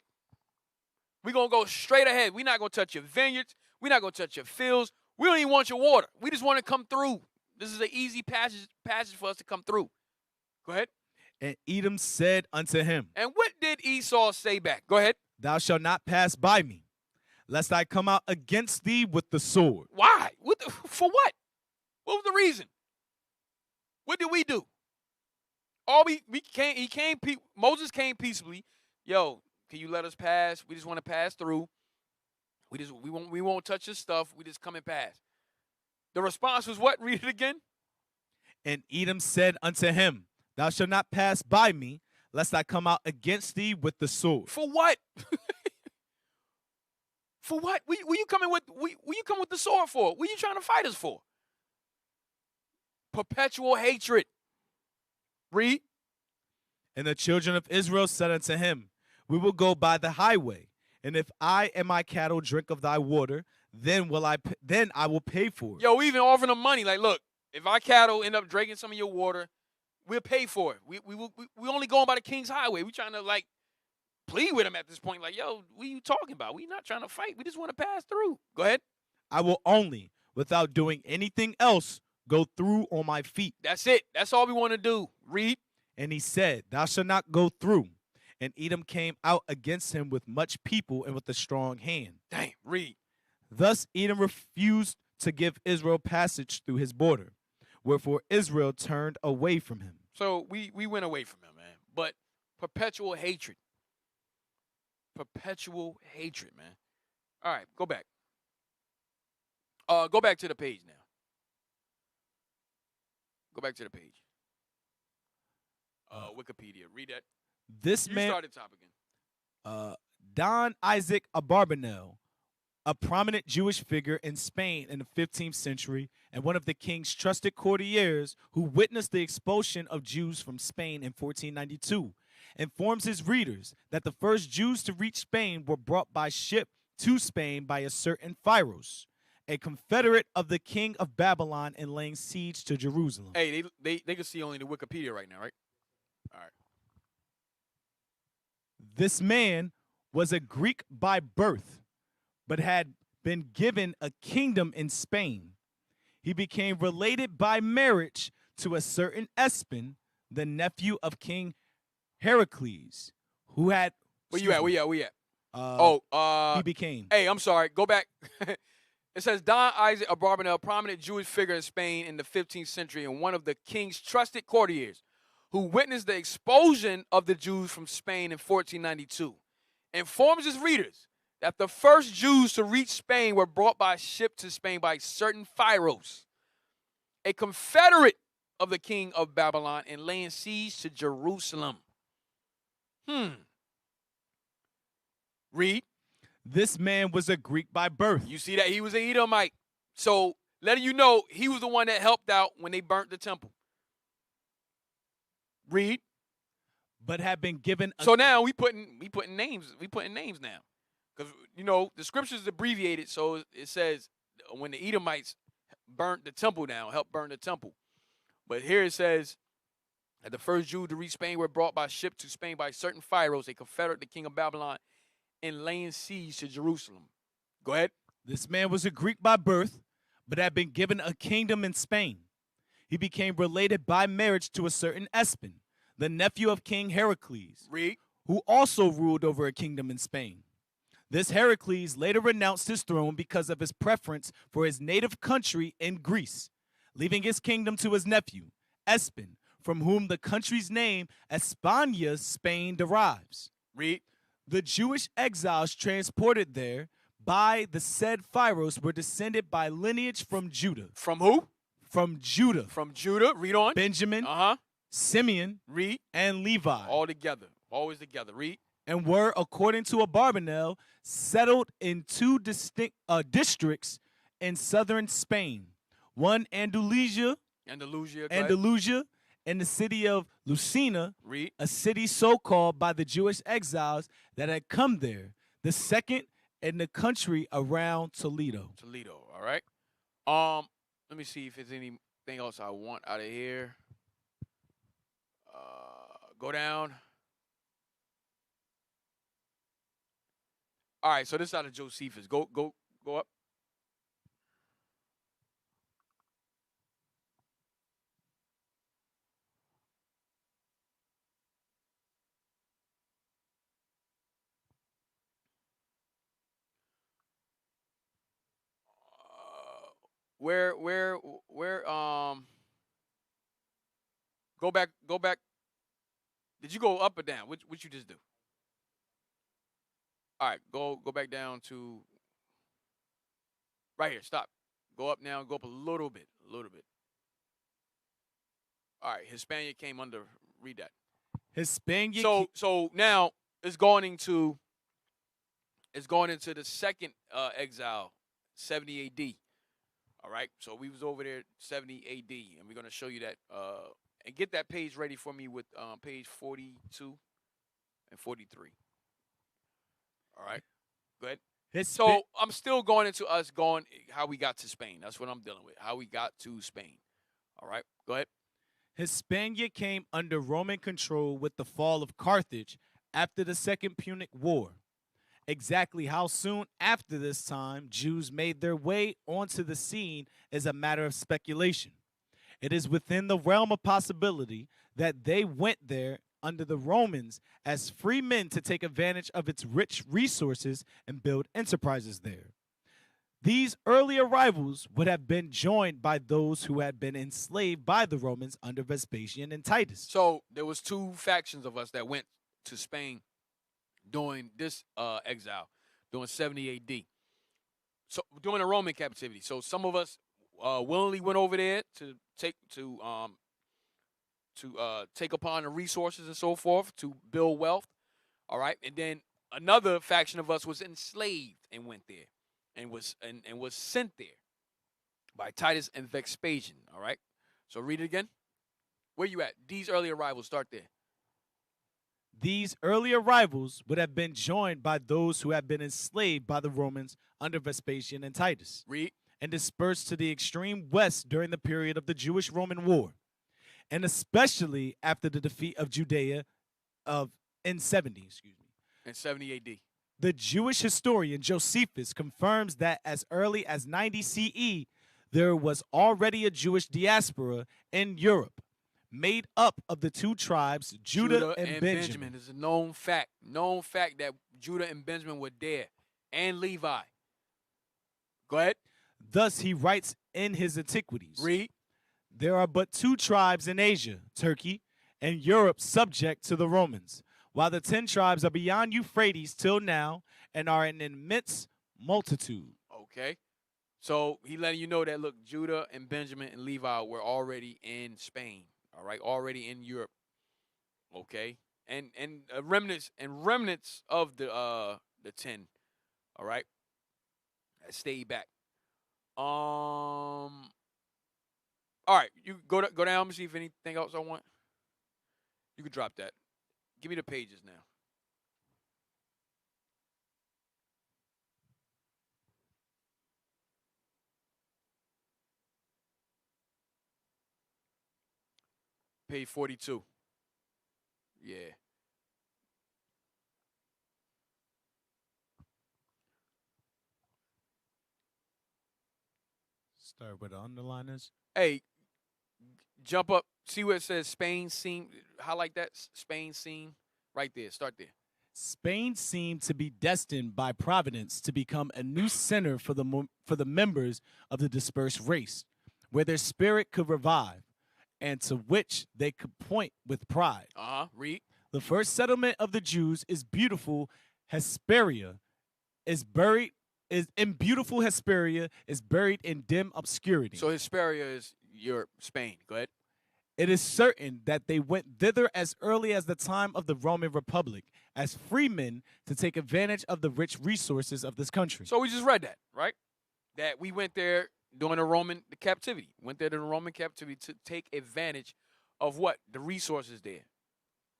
We're going to go straight ahead. We're not going to touch your vineyards. We're not going to touch your fields. We don't even want your water. We just want to come through. This is an easy passage for us to come through. Go ahead. And Edom said unto him. And what did Esau say back? Go ahead. Thou shalt not pass by me, lest I come out against thee with the sword. Why? For what? What was the reason? What did we do? Moses came peaceably. Yo, can you let us pass? We just want to pass through. We won't touch this stuff. We just come and pass. The response was what? Read it again. And Edom said unto him, thou shalt not pass by me, lest I come out against thee with the sword. For what? For what? What you coming with the sword for? What are you trying to fight us for? Perpetual hatred. Read. And the children of Israel said unto him, we will go by the highway, and if I and my cattle drink of thy water, then I will pay for it. Yo, we even offering them money. Like, look, if our cattle end up drinking some of your water, we'll pay for it. We only going by the king's highway. We trying to like plead with him at this point. Like, yo, what are you talking about? We not trying to fight. We just want to pass through. Go ahead. I will only, without doing anything else, go through on my feet. That's it. That's all we want to do. Read. And he said, thou shalt not go through. And Edom came out against him with much people and with a strong hand. Dang, read. Thus Edom refused to give Israel passage through his border, wherefore Israel turned away from him. So we went away from him, man. But perpetual hatred. Perpetual hatred, man. All right, go back. Go back to the page now. Go back to the page. Wikipedia. Read that. This you man started top again. Don Isaac Abarbanel, a prominent Jewish figure in Spain in the 15th century and one of the king's trusted courtiers who witnessed the expulsion of Jews from Spain in 1492, informs his readers that the first Jews to reach Spain were brought by ship to Spain by a certain Pharos, a confederate of the king of Babylon, in laying siege to Jerusalem. Hey, they can see only the Wikipedia right now, right? All right. This man was a Greek by birth, but had been given a kingdom in Spain. He became related by marriage to a certain Espin, the nephew of King Heracles, who had... Where you at? He became... Hey, I'm sorry. Go back. It says, Don Isaac Abarbanel, a prominent Jewish figure in Spain in the 15th century and one of the king's trusted courtiers, who witnessed the expulsion of the Jews from Spain in 1492, informs his readers that the first Jews to reach Spain were brought by ship to Spain by certain Pharos, a confederate of the king of Babylon, and laying siege to Jerusalem. Read. This man was a Greek by birth. You see that? He was an Edomite. So letting you know, he was the one that helped out when they burnt the temple. Read. But had been given So now we putting names now. Because, you know, the scriptures is abbreviated, so it says when the Edomites burnt the temple down, helped burn the temple. But here it says that the first Jews to reach Spain were brought by ship to Spain by certain pharaohs, a confederate, the king of Babylon, in laying siege to Jerusalem. Go ahead. This man was a Greek by birth, but had been given a kingdom in Spain. He became related by marriage to a certain Espin, the nephew of King Heracles, Read. who also ruled over a kingdom in Spain. This Heracles later renounced his throne because of his preference for his native country in Greece, leaving his kingdom to his nephew, Espin, from whom the country's name, España, Spain, derives. Read. The Jewish exiles transported there by the said pharaohs were descended by lineage from Judah. From who? From Judah. From Judah. Read on. Benjamin, Uh-huh. Simeon, Read. and Levi. All together. Always together. Read. And were, according to Abarbanel, settled in two distinct districts in southern Spain. One Andalusia, Andalusia. and the city of Lucina, Read. a city so called by the Jewish exiles that had come there. The second in the country around Toledo. Toledo. All right. Let me see if there's anything else I want out of here. Go down. All right, so this is out of Josephus. Go up. Where go back. Did you go up or down? What you just do? All right, go back down to right here. Stop. Go up now. Go up a little bit. All right, Hispania came under. Read that. Hispania. So now it's going into the second exile, 70 AD. All right, so we was over there 70 AD, and we're gonna show you that. And get that page ready for me with page 42 and 43. All right, go ahead. So I'm still going into how we got to Spain. That's what I'm dealing with. How we got to Spain. All right, go ahead. Hispania came under Roman control with the fall of Carthage after the Second Punic War. Exactly how soon after this time Jews made their way onto the scene is a matter of speculation. It is within the realm of possibility that they went there under the Romans as free men to take advantage of its rich resources and build enterprises there. These early arrivals would have been joined by those who had been enslaved by the Romans under Vespasian and Titus. So there was two factions of us that went to Spain during this exile, during 70 AD. So during the Roman captivity. So some of us willingly went over there to take upon the resources and so forth to build wealth. All right, and then another faction of us was enslaved and went there, and was sent there by Titus and Vespasian. All right, so read it again. Where you at? These early arrivals. Start there. These early arrivals would have been joined by those who had been enslaved by the Romans under Vespasian and Titus. Read. And dispersed to the extreme west during the period of the Jewish-Roman War, and especially after the defeat of Judea in 70 AD. The Jewish historian Josephus confirms that as early as 90 CE, there was already a Jewish diaspora in Europe, made up of the two tribes, Judah and Benjamin. It's a known fact. Known fact that Judah and Benjamin were there, and Levi. Go ahead. Thus he writes in his Antiquities. Read. There are but two tribes in Asia, Turkey, and Europe subject to the Romans, while the 10 tribes are beyond Euphrates till now and are an immense multitude. Okay. So he letting you know that, look, Judah and Benjamin and Levi were already in Spain, all right, already in Europe, okay, and remnants of the 10, all right, that stayed back. All right, you go down. Let me see if anything else I want. You can drop that. Give me the pages now. Page 42. Yeah. Start with the underliners. Hey, jump up. See where it says Spain seem. Highlight that Spain seem right there. Start there. Spain seemed to be destined by Providence to become a new center for the members of the dispersed race, where their spirit could revive, and to which they could point with pride. Read. The first settlement of the Jews is beautiful Hesperia, is buried is in beautiful Hesperia, is buried in dim obscurity. So Hesperia is Europe, Spain. Go ahead. It is certain that they went thither as early as the time of the Roman Republic as freemen to take advantage of the rich resources of this country. So we just read that, right? That we went there during the captivity. Went there to the Roman captivity to take advantage of what? The resources there.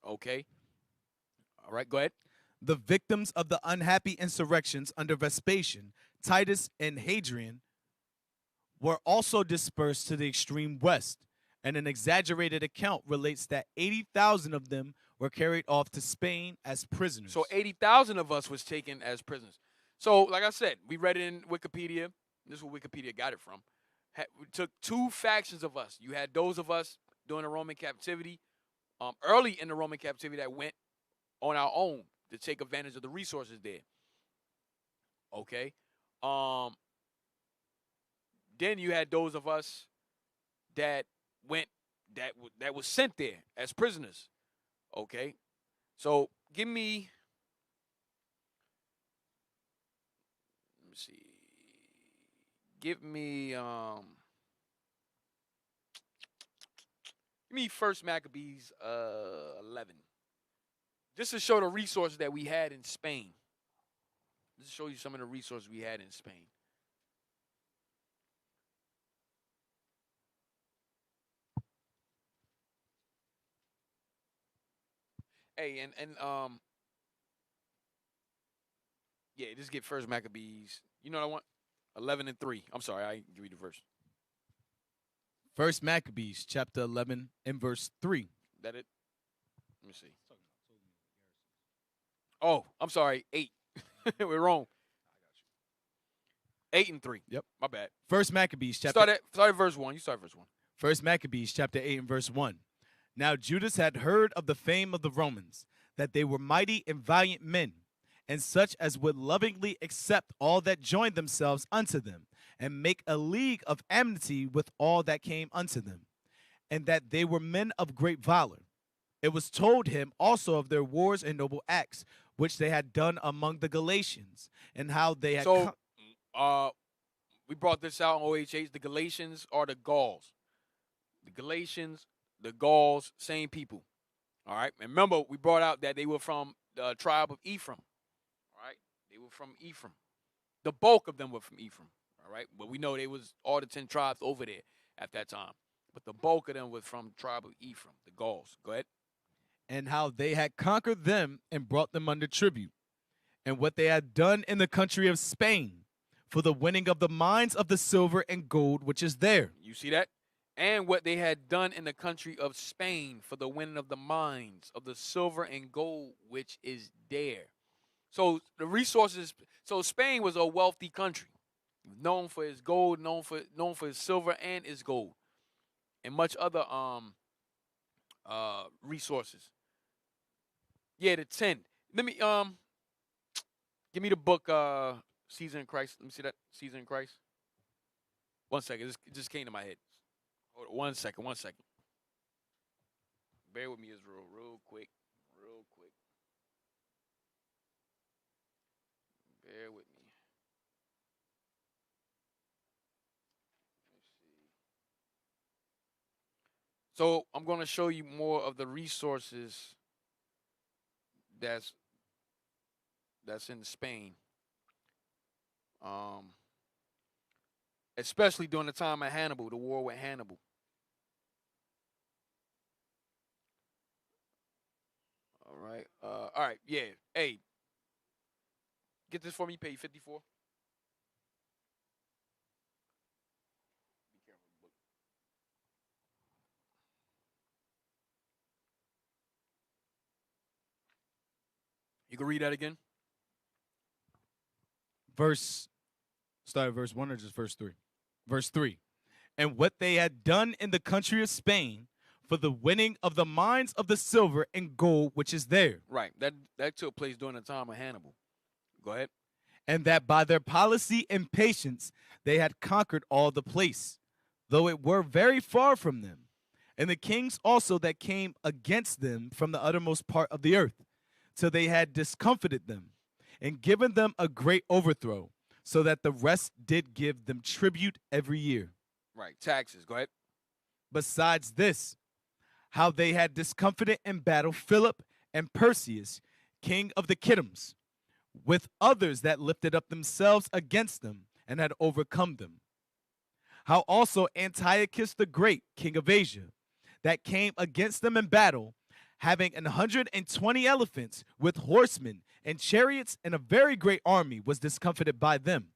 Okay. All right, go ahead. The victims of the unhappy insurrections under Vespasian, Titus, and Hadrian were also dispersed to the extreme west, and an exaggerated account relates that 80,000 of them were carried off to Spain as prisoners. So 80,000 of us was taken as prisoners. So, like I said, we read it in Wikipedia. This is where Wikipedia got it from. We took two factions of us. You had those of us during the Roman captivity, early in the Roman captivity, that went on our own to take advantage of the resources there. Okay. Then you had those of us that went that was sent there as prisoners. Okay. So give me, let me see. Give me First Maccabees 11. Just to show the resources that we had in Spain. Just to show you some of the resources we had in Spain. Hey, yeah, just get First Maccabees. You know what I want? 11:3. I'm sorry, I didn't give you the verse. First Maccabees chapter 11 and verse 3. That it? Let me see. Oh, I'm sorry, 8. We're wrong. 8 and 3. Yep. My bad. First Maccabees chapter Start at verse 1. You start verse 1. First Maccabees chapter 8 and verse 1. Now Judas had heard of the fame of the Romans, that they were mighty and valiant men, and such as would lovingly accept all that joined themselves unto them, and make a league of amity with all that came unto them, and that they were men of great valor. It was told him also of their wars and noble acts, which they had done among the Galatians, and how they had we brought this out on OHH. The Galatians are the Gauls. The Galatians, the Gauls, same people. All right. And remember, we brought out that they were from the tribe of Ephraim. All right. They were from Ephraim. The bulk of them were from Ephraim. All right. But we know they was all the 10 tribes over there at that time. But the bulk of them was from the tribe of Ephraim, the Gauls. Go ahead. And how they had conquered them and brought them under tribute, and what they had done in the country of Spain for the winning of the mines of the silver and gold which is there. You see that? And what they had done in the country of Spain for the winning of the mines of the silver and gold which is there. So the resources. So Spain was a wealthy country, known for its gold, known for its silver and its gold, and much other resources. Yeah, the 10. Let me give me the book Caesar and Christ. Let me see that. Caesar and Christ. 1 second. It just came to my head. Hold on, 1 second. 1 second. Bear with me, Israel, real quick. Real quick. Bear with me. Let's see. So I'm going to show you more of the resources that's in Spain. Especially during the time of Hannibal, the war with Hannibal. All right, yeah. Hey, get this for me, page 54. Be careful with the book. You can read that again. Start at verse 1 or just verse 3? Verse 3. And what they had done in the country of Spain for the winning of the mines of the silver and gold which is there. Right. That took place during the time of Hannibal. Go ahead. And that by their policy and patience they had conquered all the place, though it were very far from them. And the kings also that came against them from the uttermost part of the earth, till they had discomfited them, and given them a great overthrow, so that the rest did give them tribute every year. Right. Taxes. Go ahead. Besides this, how they had discomfited in battle Philip and Perseus, king of the Kittims, with others that lifted up themselves against them and had overcome them. How also Antiochus the Great, king of Asia, that came against them in battle, having 120 elephants with horsemen and chariots and a very great army, was discomfited by them.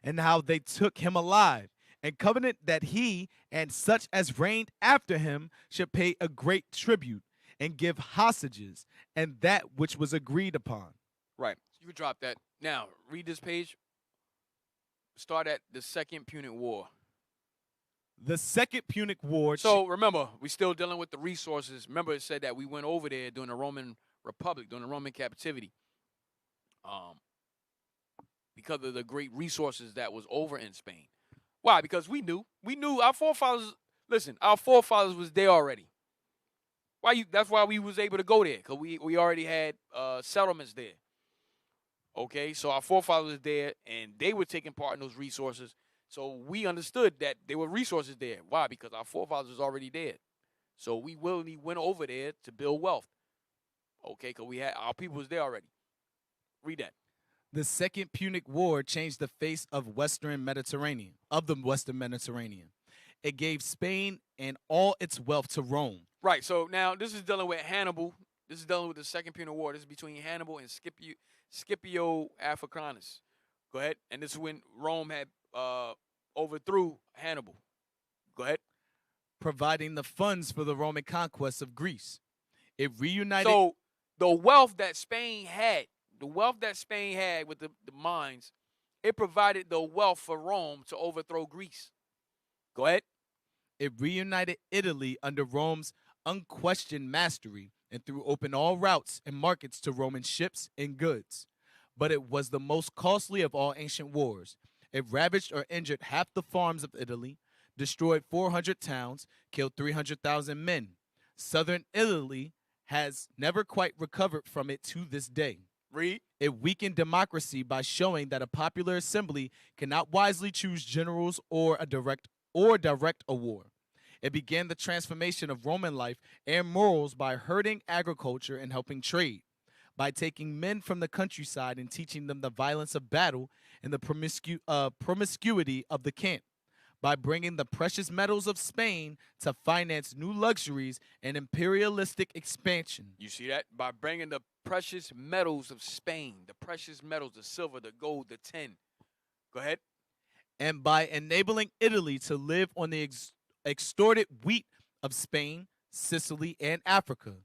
And how they took him alive, and covenant that he and such as reigned after him should pay a great tribute and give hostages, and that which was agreed upon. Right. You can drop that. Now, read this page. Start at the Second Punic War. The Second Punic War. So remember, we're still dealing with the resources. Remember, it said that we went over there during the Roman Republic, during the Roman captivity, because of the great resources that was over in Spain. Why? Because we knew our forefathers. Listen, our forefathers was there already. That's why we was able to go there, because we already had settlements there. Okay, so our forefathers was there, and they were taking part in those resources. So we understood that there were resources there. Why? Because our forefathers was already dead. So we willingly went over there to build wealth. Okay, because we had our people was there already. Read that. The Second Punic War changed the face of the Western Mediterranean. It gave Spain and all its wealth to Rome. Right. So now this is dealing with Hannibal. This is dealing with the Second Punic War. This is between Hannibal and Scipio Africanus. Go ahead. And this is when Rome had overthrew Hannibal. Go ahead. Providing the funds for the Roman conquest of Greece. It reunited. So the wealth that Spain had, with the mines, it provided the wealth for Rome to overthrow Greece. Go ahead. It reunited Italy under Rome's unquestioned mastery and threw open all routes and markets to Roman ships and goods. But it was the most costly of all ancient wars. It ravaged or injured half the farms of Italy, destroyed 400 towns, killed 300,000 men. Southern Italy has never quite recovered from it to this day. Read. It weakened democracy by showing that a popular assembly cannot wisely choose generals or direct a war. It began the transformation of Roman life and morals by hurting agriculture and helping trade, by taking men from the countryside and teaching them the violence of battle and the promiscuity of the camp, by bringing the precious metals of Spain to finance new luxuries and imperialistic expansion. You see that? By bringing the precious metals of Spain, the precious metals, the silver, the gold, the tin. Go ahead. And by enabling Italy to live on the extorted wheat of Spain, Sicily, and Africa.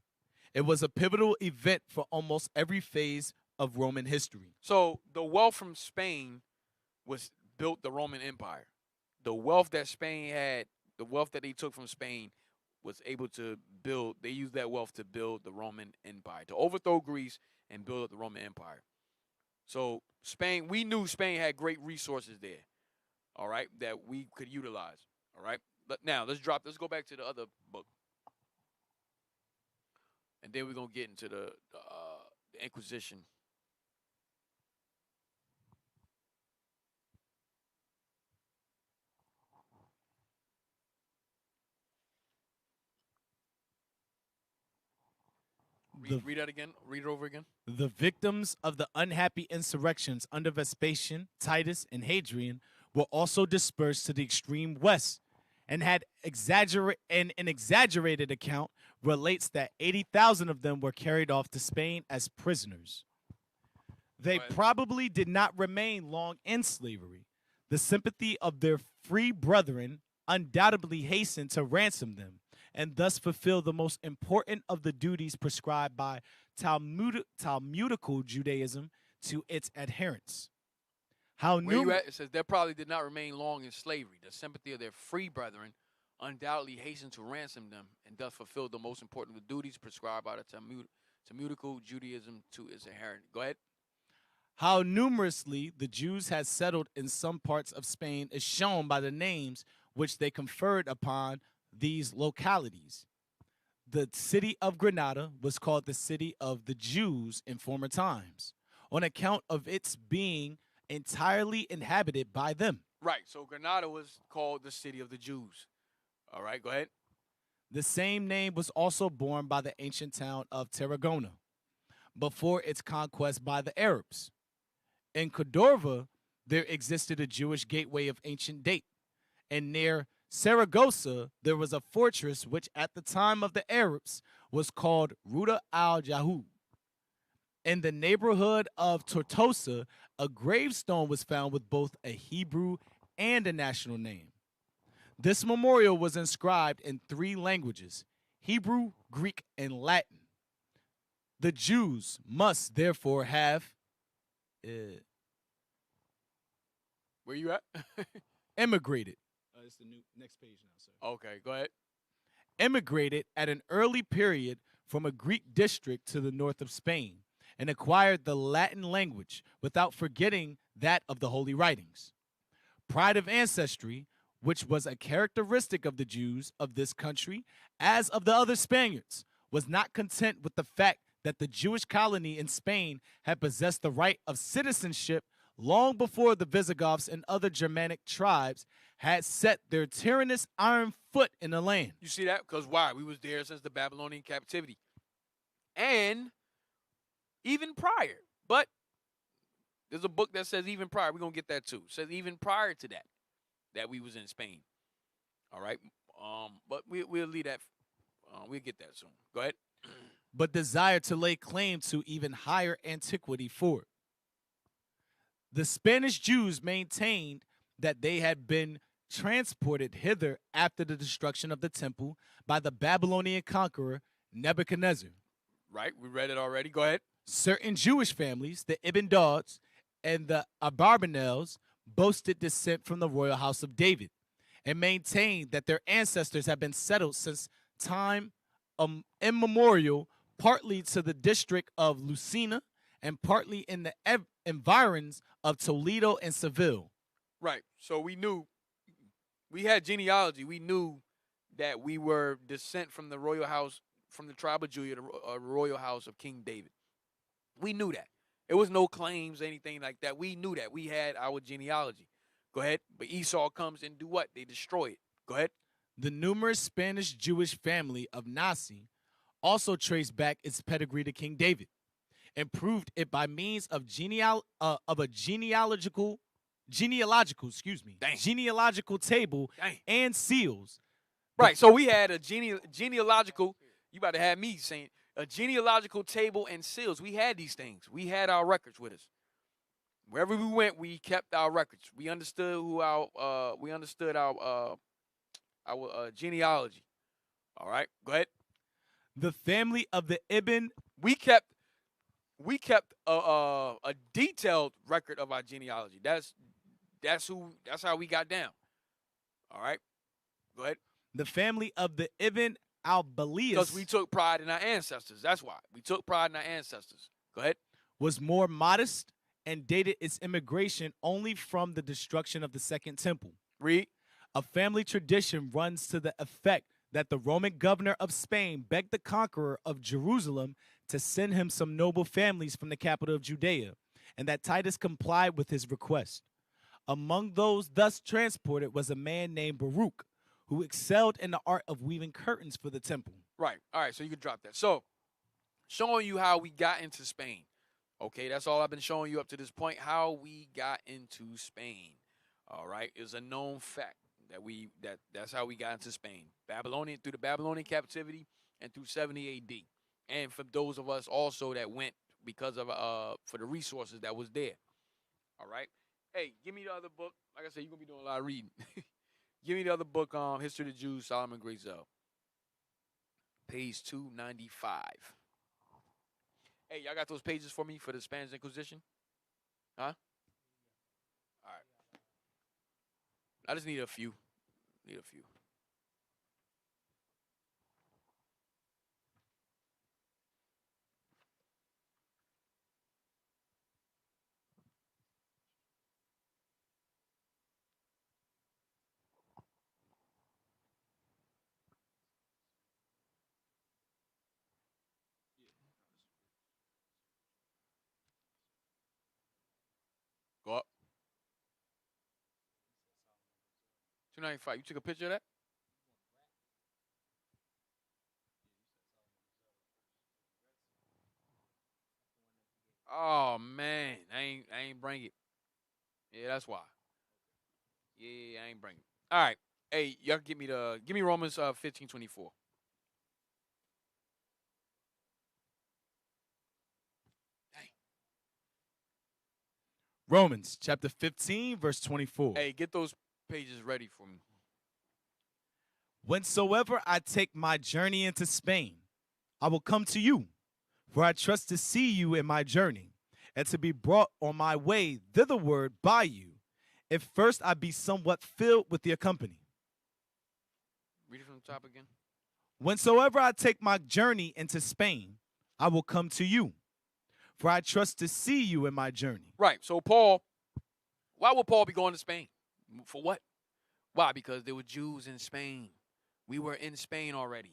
It was a pivotal event for almost every phase of Roman history. So the wealth from Spain built the Roman Empire. The wealth that Spain had, the wealth that they took from Spain, was able to build. They used that wealth to build the Roman Empire, to overthrow Greece and build up the Roman Empire. So Spain, we knew Spain had great resources there, all right, that we could utilize, all right. But now let's go back to the other book, and then we're gonna get into the Inquisition. Read that again. Read it over again. The victims of the unhappy insurrections under Vespasian, Titus, and Hadrian were also dispersed to the extreme west, and an exaggerated account relates that 80,000 of them were carried off to Spain as prisoners. They probably did not remain long in slavery. The sympathy of their free brethren undoubtedly hastened to ransom them, and thus fulfill the most important of the duties prescribed by Talmudical Judaism to its adherents. How Where you numerous at? It says, they probably did not remain long in slavery. The sympathy of their free brethren undoubtedly hastened to ransom them and thus fulfilled the most important of the duties prescribed by the Talmudical Judaism to its adherent. Go ahead. How numerously the Jews had settled in some parts of Spain is shown by the names which they conferred upon these localities. The city of Granada was called the city of the Jews in former times, on account of its being entirely inhabited by them. Right. So Granada was called the city of the Jews. All right. Go ahead. The same name was also borne by the ancient town of Tarragona before its conquest by the Arabs. In Cordova, there existed a Jewish gateway of ancient date, and near Saragossa, there was a fortress which at the time of the Arabs was called Ruta al-Jahud. In the neighborhood of Tortosa, a gravestone was found with both a Hebrew and a national name. This memorial was inscribed in 3 languages, Hebrew, Greek, and Latin. The Jews must therefore have Where you at? emigrated. It's the next page now, sir. Okay. Go ahead. Emigrated at an early period from a Greek district to the north of Spain and acquired the Latin language without forgetting that of the Holy Writings. Pride of ancestry, which was a characteristic of the Jews of this country, as of the other Spaniards, was not content with the fact that the Jewish colony in Spain had possessed the right of citizenship long before the Visigoths and other Germanic tribes had set their tyrannous iron foot in the land. You see that? Because why? We was there since the Babylonian captivity. And even prior. But there's a book that says even prior. We're going to get that too. It says even prior to that we was in Spain. All right? But we'll leave that. We'll get that soon. Go ahead. But desire to lay claim to even higher antiquity for it. The Spanish Jews maintained that they had been transported hither after the destruction of the temple by the Babylonian conqueror Nebuchadnezzar. Right, we read it already. Go ahead. Certain Jewish families, the Ibn Dauds and the Abarbanels, boasted descent from the royal house of David and maintained that their ancestors had been settled since time immemorial, partly to the district of Lucena and partly in the environs of Toledo and Seville. Right. So we knew, we had genealogy. We knew that we were descent from the royal house, from the tribe of Judah, the royal house of King David. We knew that. There was no claims, anything like that. We knew that. We had our genealogy. Go ahead. But Esau comes and do what? They destroy it. Go ahead. The numerous Spanish Jewish family of Nasi also traced back its pedigree to King David and proved it by means of genealogical table and seals. Right. So we had a genealogical. You about to have me saying a genealogical table and seals. We had these things. We had our records with us. Wherever we went, we kept our records. We understood our genealogy. All right. Go ahead. The family of the Ibn. We kept a detailed record of our genealogy. That's how we got down. All right. Go ahead. The family of the Ibn al-Balias. Because we took pride in our ancestors. That's why. We took pride in our ancestors. Go ahead. Was more modest and dated its immigration only from the destruction of the Second Temple. Read. A family tradition runs to the effect that the Roman governor of Spain begged the conqueror of Jerusalem to send him some noble families from the capital of Judea, and that Titus complied with his request. Among those thus transported was a man named Baruch, who excelled in the art of weaving curtains for the temple. Right. All right, so you can drop that. So, showing you how we got into Spain. Okay, that's all I've been showing you up to this point, how we got into Spain. All right, it's a known fact that that's how we got into Spain. Through the Babylonian captivity and through 70 AD. And for those of us also that went because of for the resources that was there. All right. Hey, give me the other book. Like I said, you're gonna be doing a lot of reading. Give me the other book, History of the Jews, Solomon Grayzel. Page 295. Hey, y'all got those pages for me for the Spanish Inquisition? Huh? All right. I just need a few. Need a few. Go up. 295. You took a picture of that? Oh man, I ain't bring it. Yeah, that's why. Yeah, I ain't bring it. All right. Hey, y'all give me Romans 15:24. Romans chapter 15, verse 24. Hey, get those pages ready for me. Whensoever I take my journey into Spain, I will come to you, for I trust to see you in my journey, and to be brought on my way thitherward by you, if first I be somewhat filled with your company. Read it from the top again. Whensoever I take my journey into Spain, I will come to you, for I trust to see you in my journey. Right. So Paul, why would Paul be going to Spain? For what? Why? Because there were Jews in Spain. We were in Spain already.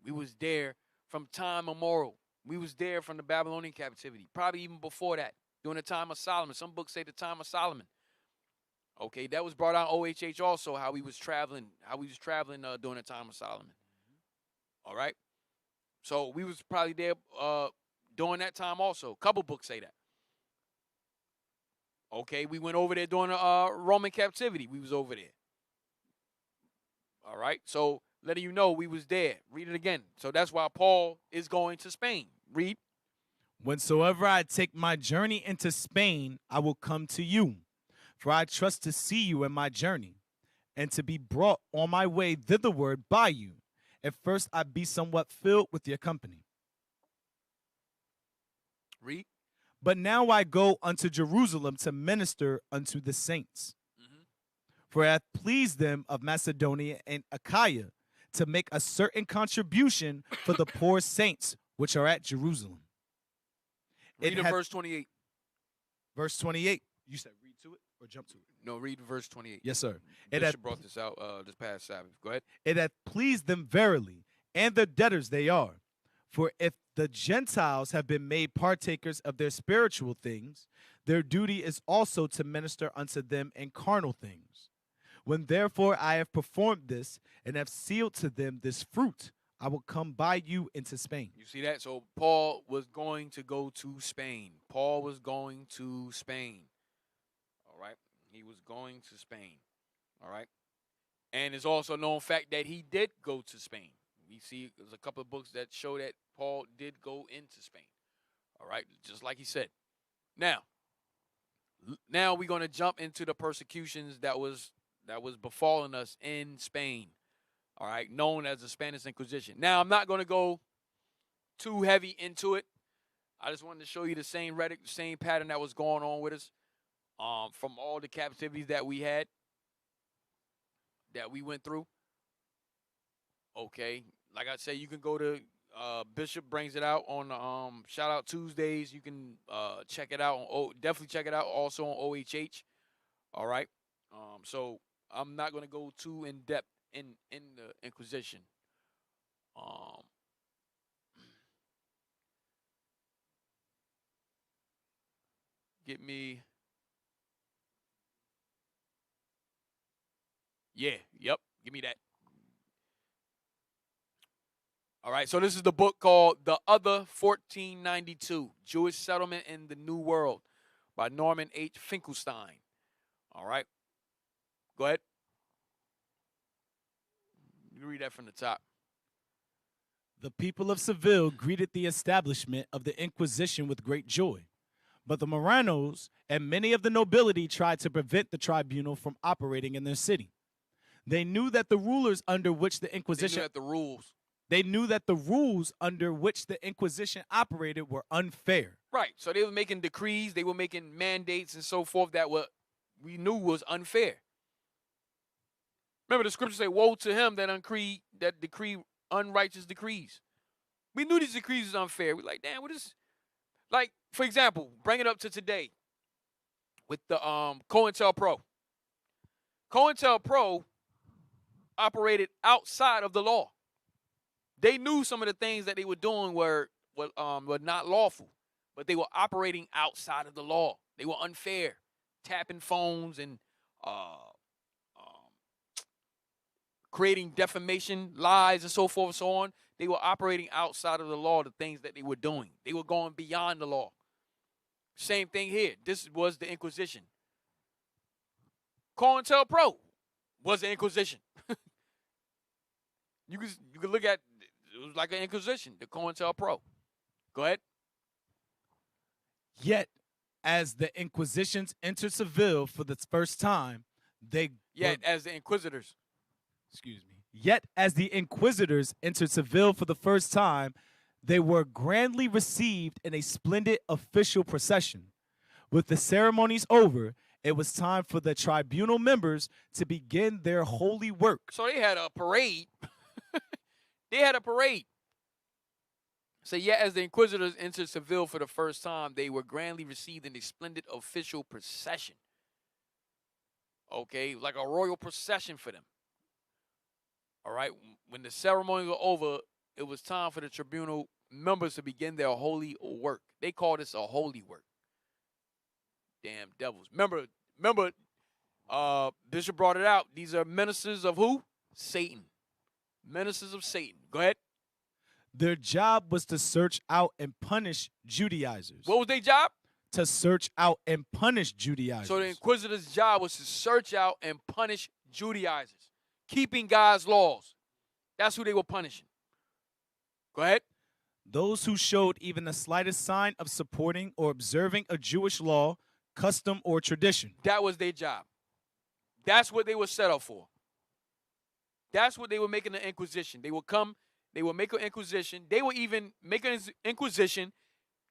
We was there from time immemorial. We was there from the Babylonian captivity, probably even before that, during the time of Solomon. Some books say the time of Solomon. Okay, that was brought out OHH also, how we was traveling during the time of Solomon. All right. So we was probably there during that time also. A couple books say that. Okay, we went over there during the Roman captivity. We was over there. All right, so letting you know we was there. Read it again. So that's why Paul is going to Spain. Read. Whensoever I take my journey into Spain, I will come to you, for I trust to see you in my journey, and to be brought on my way thitherward by you, if first I be somewhat filled with your company. Read. But now I go unto Jerusalem to minister unto the saints. For it hath pleased them of Macedonia and Achaia to make a certain contribution for the poor saints which are at Jerusalem. Read verse 28. Verse 28. You said read to it or jump to it? No, read verse 28. Yes, sir. Bishop brought this out this past Sabbath. Go ahead. It hath pleased them verily, and their debtors they are. For if the Gentiles have been made partakers of their spiritual things, their duty is also to minister unto them in carnal things. When therefore I have performed this, and have sealed to them this fruit, I will come by you into Spain. You see that? So Paul was going to go to Spain. Paul was going to Spain. All right? He was going to Spain. All right? And it's also known fact that he did go to Spain. We see there's a couple of books that show that Paul did go into Spain. All right? Just like he said. Now we're going to jump into the persecutions that was befalling us in Spain, all right, known as the Spanish Inquisition. Now, I'm not going to go too heavy into it. I just wanted to show you the same pattern that was going on with us from all the captivities that we had, that we went through. Okay, like I said, you can go to Bishop brings it out on Shout Out Tuesdays. You can check it out definitely check it out also on OHH. All right, so I'm not going to go too in depth in the Inquisition. Get me. Yeah, yep, give me that. All right, so this is the book called The Other 1492, Jewish Settlement in the New World by Norman H. Finkelstein. All right, go ahead. You read that from the top. The people of Seville greeted the establishment of the Inquisition with great joy, but the Moranos and many of the nobility tried to prevent the tribunal from operating in their city. They knew that the rulers under which the Inquisition... They knew that the rules They knew that the rules under which the Inquisition operated were unfair. Right. So they were making decrees, they were making mandates and so forth that we knew was unfair. Remember the scriptures say, woe to him that decree unrighteous decrees. We knew these decrees was unfair. We're like, damn, what is, like, for example, bring it up to today with the COINTELPRO. COINTELPRO operated outside of the law. They knew some of the things that they were doing were not lawful, but they were operating outside of the law. They were unfair, tapping phones and creating defamation, lies, and so forth and so on. They were operating outside of the law, the things that they were doing. They were going beyond the law. Same thing here. This was the Inquisition. COINTELPRO was the Inquisition. You could look at it was like an Inquisition, the COINTELPRO. Go ahead. Yet, as the Inquisitions entered Seville for the first time, as the Inquisitors. Excuse me. Yet, as the Inquisitors entered Seville for the first time, they were grandly received in a splendid official procession. With the ceremonies over, it was time for the tribunal members to begin their holy work. So they had a parade. They had a parade. So yet, as the Inquisitors entered Seville for the first time, they were grandly received in a splendid official procession. Okay, like a royal procession for them. All right, when the ceremonies were over, it was time for the tribunal members to begin their holy work. They call this a holy work. Damn devils. Remember, Bishop brought it out. These are ministers of who? Satan. Ministers of Satan. Go ahead. Their job was to search out and punish Judaizers. What was their job? To search out and punish Judaizers. So the Inquisitor's job was to search out and punish Judaizers, keeping God's laws. That's who they were punishing. Go ahead. Those who showed even the slightest sign of supporting or observing a Jewish law, custom, or tradition. That was their job. That's what they were set up for. That's what they were making the Inquisition. They would come, they would make an Inquisition. They would even make an Inquisition,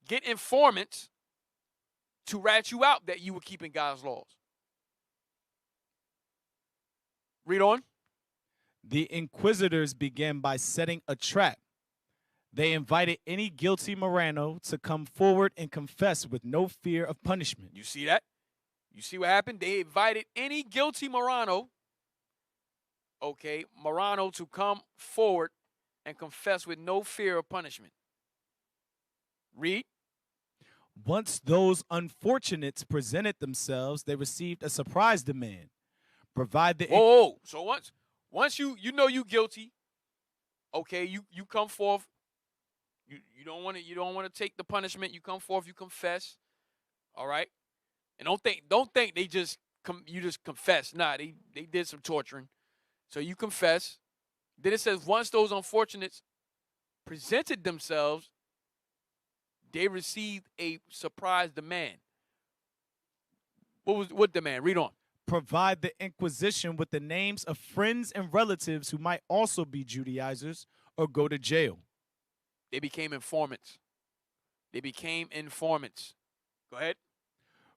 get informants to rat you out that you were keeping God's laws. Read on. The Inquisitors began by setting a trap. They invited any guilty Marrano to come forward and confess with no fear of punishment. You see that? You see what happened? They invited any guilty Marrano, to come forward and confess with no fear of punishment. Read. Once those unfortunates presented themselves, they received a surprise demand. Provide the Whoa. So once you know you guilty, you come forth. You don't want to take the punishment. You come forth. You confess. All right. And don't think you just confess. Nah, they did some torturing. So you confess. Then it says once those unfortunates presented themselves, they received a surprise demand. What demand? Read on. Provide the Inquisition with the names of friends and relatives who might also be Judaizers or go to jail. They became informants. Go ahead.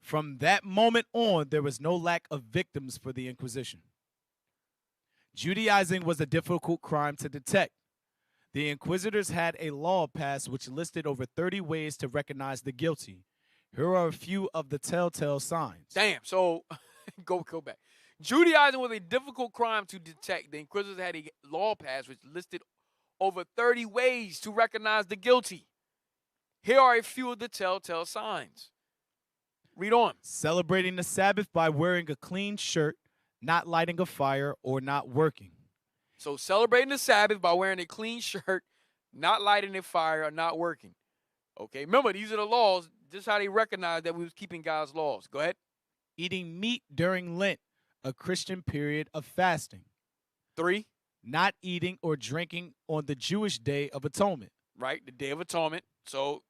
From that moment on, there was no lack of victims for the Inquisition. Judaizing was a difficult crime to detect. The Inquisitors had a law passed which listed over 30 ways to recognize the guilty. Here are a few of the telltale signs. Damn, so go back. Judaizing was a difficult crime to detect. The Inquisitors had a law passed which listed over 30 ways to recognize the guilty. Here are a few of the telltale signs. Read on. Celebrating the Sabbath by wearing a clean shirt, not lighting a fire, or not working. So celebrating the Sabbath by wearing a clean shirt, not lighting a fire, or not working. Okay, remember, these are the laws. This is how they recognize that we was keeping God's laws. Go ahead. Eating meat during Lent, a Christian period of fasting. 3. Not eating or drinking on the Jewish Day of Atonement. Right, the Day of Atonement. So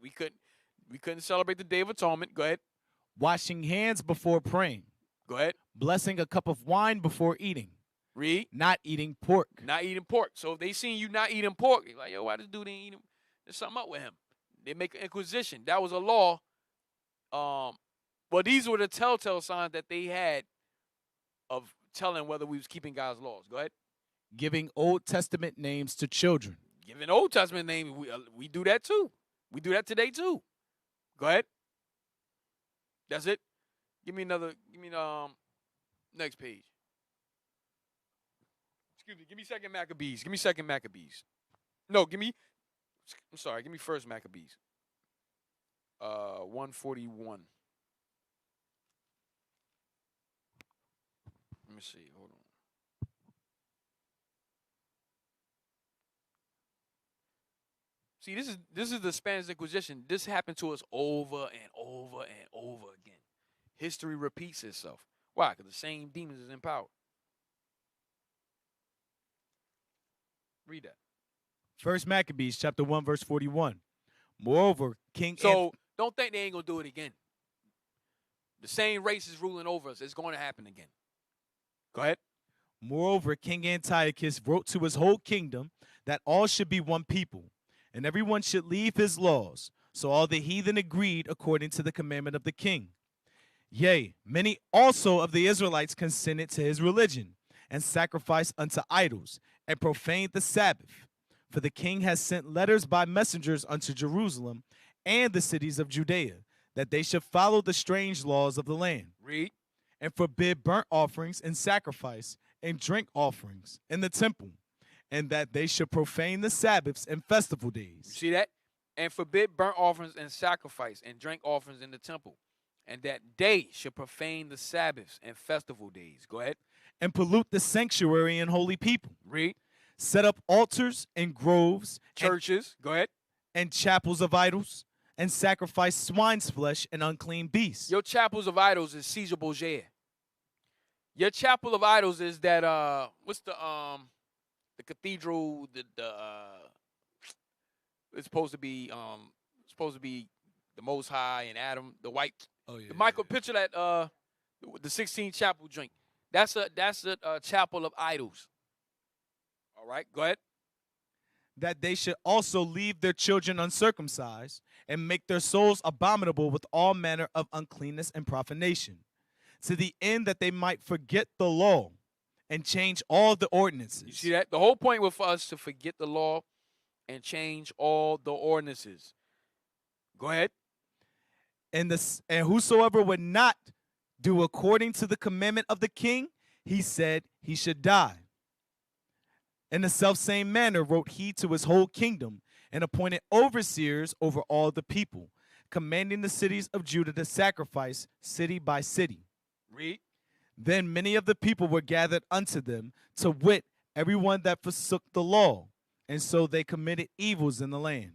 we couldn't celebrate the Day of Atonement. Go ahead. Washing hands before praying. Go ahead. Blessing a cup of wine before eating. Read. Not eating pork. Not eating pork. So if they seen you not eating pork, they like, yo, why this dude ain't eating? There's something up with him. They make an inquisition. That was a law. Well, these were the telltale signs that they had of telling whether we was keeping God's laws. Go ahead. Giving Old Testament names to children. Giving Old Testament names, we do that too. We do that today too. Go ahead. That's it. Give me next page. Excuse me. Give me second Maccabees. Give me second Maccabees. No, give me first Maccabees. 141. Let me see. Hold on. See, this is the Spanish Inquisition. This happened to us over and over and over again. History repeats itself. Why? Because the same demons is in power. Read that. First Maccabees chapter 1 verse 41. Moreover, King Don't think they ain't going to do it again. The same race is ruling over us. It's going to happen again. Go ahead. Moreover, King Antiochus wrote to his whole kingdom that all should be one people, and everyone should leave his laws. So all the heathen agreed according to the commandment of the king. Yea, many also of the Israelites consented to his religion, and sacrificed unto idols, and profaned the Sabbath. For the king has sent letters by messengers unto Jerusalem and the cities of Judea, that they should follow the strange laws of the land. Read. And forbid burnt offerings and sacrifice and drink offerings in the temple, and that they should profane the Sabbaths and festival days. You see that? And forbid burnt offerings and sacrifice and drink offerings in the temple, and that they should profane the Sabbaths and festival days. Go ahead. And pollute the sanctuary and holy people. Read. Set up altars and groves, Churches. Go ahead. and chapels of idols, and sacrifice swine's flesh and unclean beasts. Your chapels of idols is Caesar Borgia. Your chapel of idols is that what's the cathedral, it's supposed to be the Most High and Adam, the white. Oh yeah. Michael, picture that the 16th chapel drink. That's a chapel of idols. All right, go ahead. That they should also leave their children uncircumcised, and make their souls abominable with all manner of uncleanness and profanation, to the end that they might forget the law and change all the ordinances. You see that? The whole point was for us to forget the law and change all the ordinances. Go ahead. And whosoever would not do according to the commandment of the king, he said he should die. In the selfsame manner wrote he to his whole kingdom, and appointed overseers over all the people, commanding the cities of Judah to sacrifice city by city. Read. Then many of the people were gathered unto them, to wit, everyone that forsook the law, and so they committed evils in the land,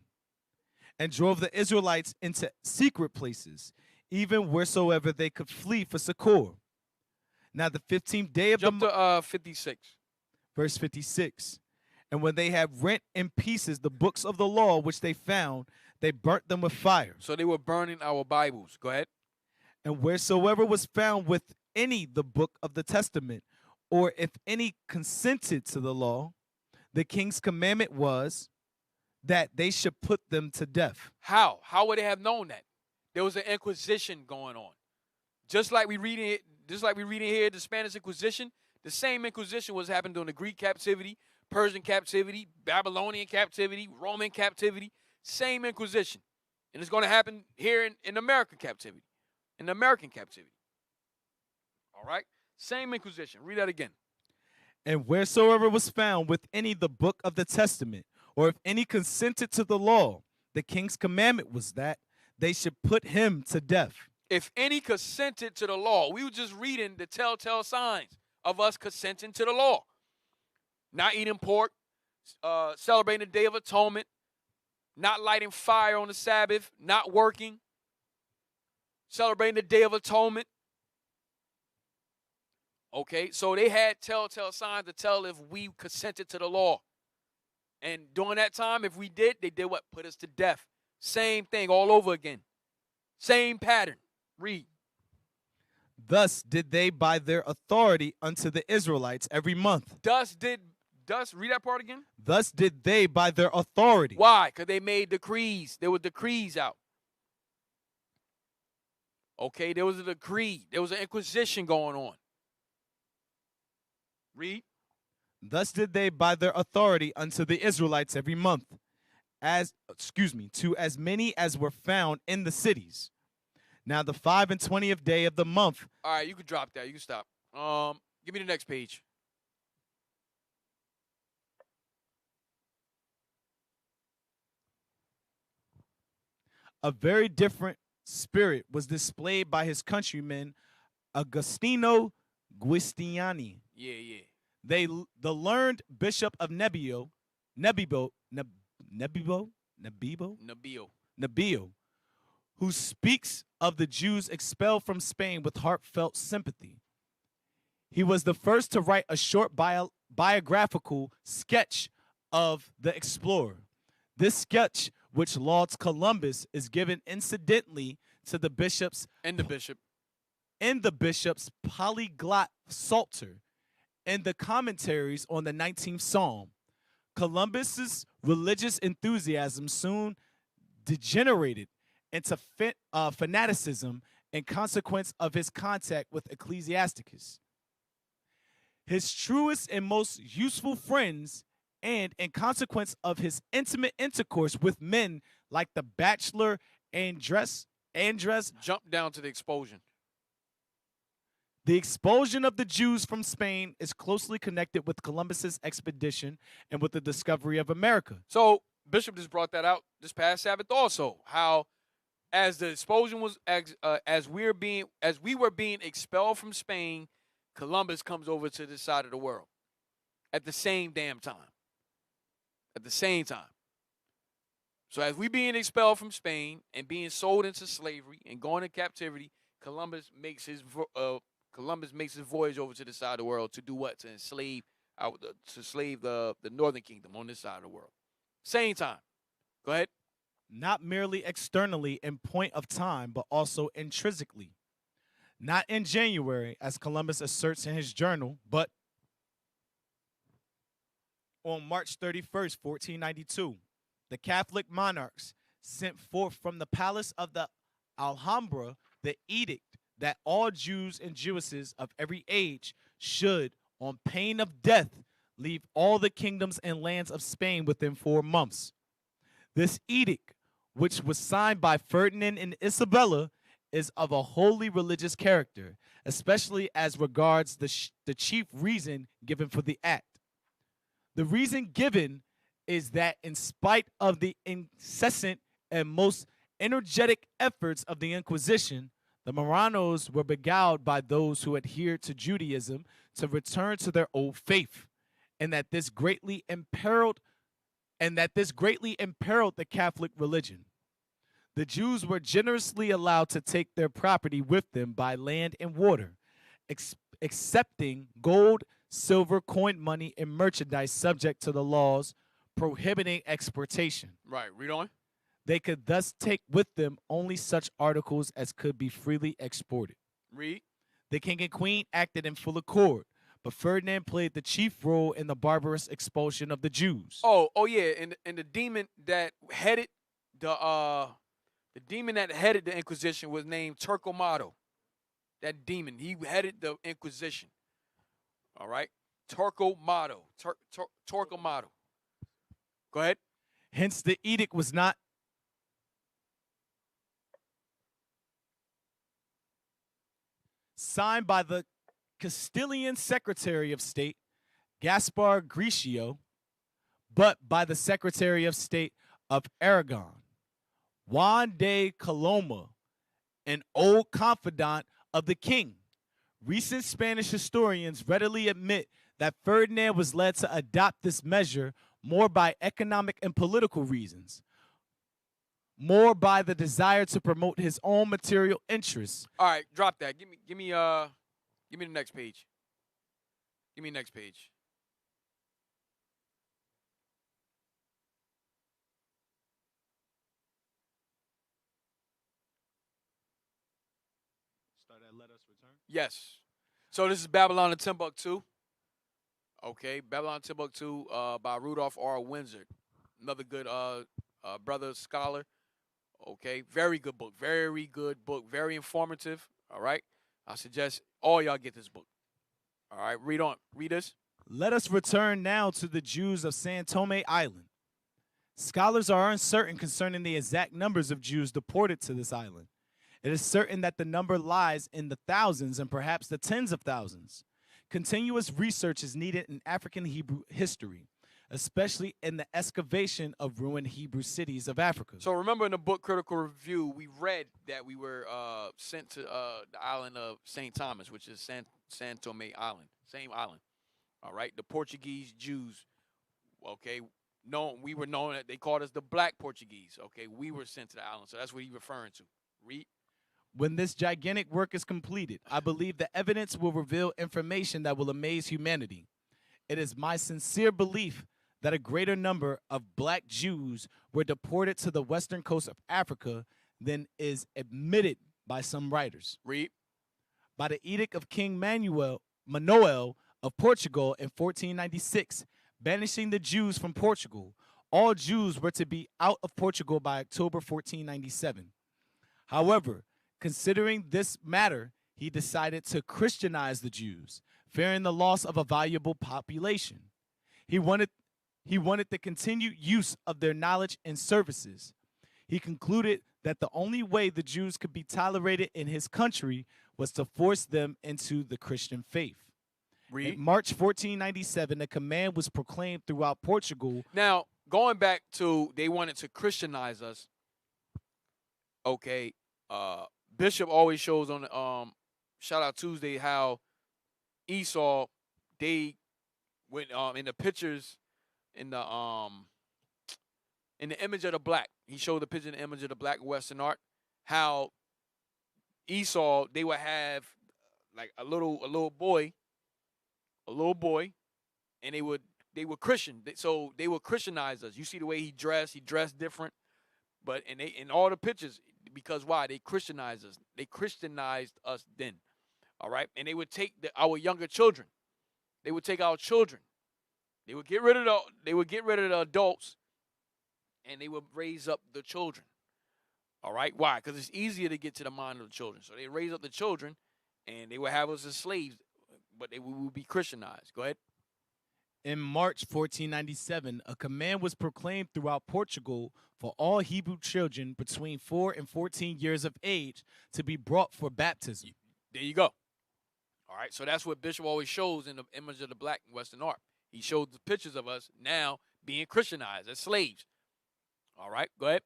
and drove the Israelites into secret places, even wheresoever they could flee for succor. Now the 15th day of Jump to 56. Verse 56. And when they had rent in pieces the books of the law which they found, they burnt them with fire. So they were burning our Bibles. Go ahead. And wheresoever was found with any the book of the testament, or if any consented to the law, the king's commandment was that they should put them to death. How? How would they have known that? There was an inquisition going on. Just like we read it here, the Spanish Inquisition, the same inquisition was happening during the Greek captivity, Persian captivity, Babylonian captivity, Roman captivity. Same inquisition. And it's going to happen here in American captivity. In the American captivity. All right? Same inquisition. Read that again. And wheresoever was found with any the book of the testament, or if any consented to the law, the king's commandment was that they should put him to death. If any consented to the law, we were just reading the telltale signs of us consenting to the law. Not eating pork, celebrating the Day of Atonement, not lighting fire on the Sabbath, not working, celebrating the Day of Atonement. Okay, so they had telltale signs to tell if we consented to the law. And during that time, if we did, they did what? Put us to death. Same thing all over again. Same pattern. Read. Thus did they by their authority unto the Israelites every month. Read that part again. Thus did they by their authority. Why? Because they made decrees. There were decrees out. Okay, there was a decree. There was an inquisition going on. Read. Thus did they by their authority unto the Israelites every month, to as many as were found in the cities. Now the 25th day of the month. All right, you can drop that. You can stop. Give me the next page. A very different spirit was displayed by his countryman Agostino Giustiniani. Yeah. The learned bishop of Nebbio, who speaks of the Jews expelled from Spain with heartfelt sympathy. He was the first to write a short biographical sketch of the explorer. This sketch, which lauds Columbus, is given incidentally to the bishop's polyglot psalter in the commentaries on the 19th Psalm. Columbus's religious enthusiasm soon degenerated into fanaticism in consequence of his contact with ecclesiastics. His truest and most useful friends, and in consequence of his intimate intercourse with men like the bachelor Andres. Jump down to the expulsion. The expulsion of the Jews from Spain is closely connected with Columbus's expedition and with the discovery of America. So Bishop just brought that out this past Sabbath also. How, as the expulsion was, as we were being expelled from Spain, Columbus comes over to this side of the world at the same damn time. At the same time. So as we being expelled from Spain and being sold into slavery and going to captivity, Columbus makes his voyage over to the side of the world to do what? To enslave the northern kingdom on this side of the world. Same time. Go ahead. Not merely externally in point of time, but also intrinsically. Not in January, as Columbus asserts in his journal, but on March 31st, 1492, the Catholic monarchs sent forth from the palace of the Alhambra the edict that all Jews and Jewesses of every age should, on pain of death, leave all the kingdoms and lands of Spain within 4 months. This edict, which was signed by Ferdinand and Isabella, is of a wholly religious character, especially as regards the chief reason given for the act. The reason given is that in spite of the incessant and most energetic efforts of the Inquisition, the Marranos were beguiled by those who adhered to Judaism to return to their old faith, and that this greatly imperiled the Catholic religion. The Jews were generously allowed to take their property with them by land and water, excepting gold, silver, coin money, and merchandise subject to the laws prohibiting exportation. Right, read on. They could thus take with them only such articles as could be freely exported. Read. The king and queen acted in full accord, but Ferdinand played the chief role in the barbarous expulsion of the Jews. Oh yeah, and the demon that headed the Inquisition was named Turcomato. That demon, he headed the Inquisition. All right, Turcomato. Turcomato. Go ahead. Hence, the edict was not signed by the Castilian Secretary of State, Gaspar Grigio, but by the Secretary of State of Aragon, Juan de Coloma, an old confidant of the king. Recent Spanish historians readily admit that Ferdinand was led to adopt this measure more by economic and political reasons, more by the desire to promote his own material interests. All right, drop that. Give me the next page. Give me the next page. start at Let Us Return? Yes. So this is Babylon and Timbuktu. Okay, Babylon and Timbuktu by Rudolph R. Windsor. Another good brother scholar. Okay, very good book. Very good book. Very informative. All right. I suggest all y'all get this book. All right, read on. Read this. Let us return now to the Jews of San Tome Island. Scholars are uncertain concerning the exact numbers of Jews deported to this island. It is certain that the number lies in the thousands and perhaps the tens of thousands. Continuous research is needed in African Hebrew history, especially in the excavation of ruined Hebrew cities of Africa. So remember in the book Critical Review, we read that we were sent to the island of St. Thomas, which is San Tome Island, same island. All right, the Portuguese Jews, okay, we were known that they called us the Black Portuguese. Okay, we were sent to the island, so that's what he's referring to. Read. When this gigantic work is completed, I believe the evidence will reveal information that will amaze humanity. It is my sincere belief that a greater number of black Jews were deported to the western coast of Africa than is admitted by some writers. Read. By the edict of King Manoel of Portugal in 1496, banishing the Jews from Portugal, all Jews were to be out of Portugal by October 1497. However, considering this matter, he decided to Christianize the Jews, fearing the loss of a valuable population. He wanted the continued use of their knowledge and services. He concluded that the only way the Jews could be tolerated in his country was to force them into the Christian faith. Read. In March 1497, a command was proclaimed throughout Portugal. Now, going back to they wanted to Christianize us. Okay, Bishop always shows on Shout Out Tuesday how Esau, they went in the pictures in the image of the black. He showed the picture in the image of the black Western art. How Esau, they would have like a little boy, and they would Christian. So they would Christianize us. You see the way he dressed different. But in all the pictures, because why? They Christianized us. They Christianized us then. All right? And they would take our younger children. They would take our children. They would get rid of the adults, and they would raise up the children. All right? Why? Because it's easier to get to the mind of the children. So they raise up the children, and they would have us as slaves, but they would be Christianized. Go ahead. In March 1497, a command was proclaimed throughout Portugal for all Hebrew children between 4 and 14 years of age to be brought for baptism. There you go. All right, so that's what Bishop always shows in the image of the black in Western art. He showed the pictures of us now being Christianized as slaves. All right, go ahead.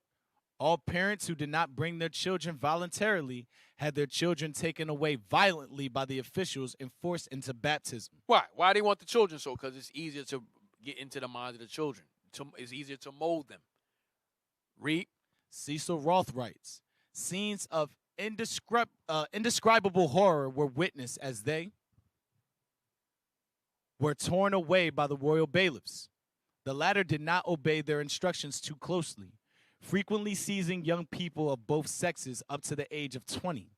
All parents who did not bring their children voluntarily had their children taken away violently by the officials and forced into baptism. Why? Why do they want the children so? Because it's easier to get into the minds of the children. It's easier to mold them. Read. Cecil Roth writes, scenes of indescribable horror were witnessed as they were torn away by the royal bailiffs. The latter did not obey their instructions too closely, frequently seizing young people of both sexes up to the age of 20.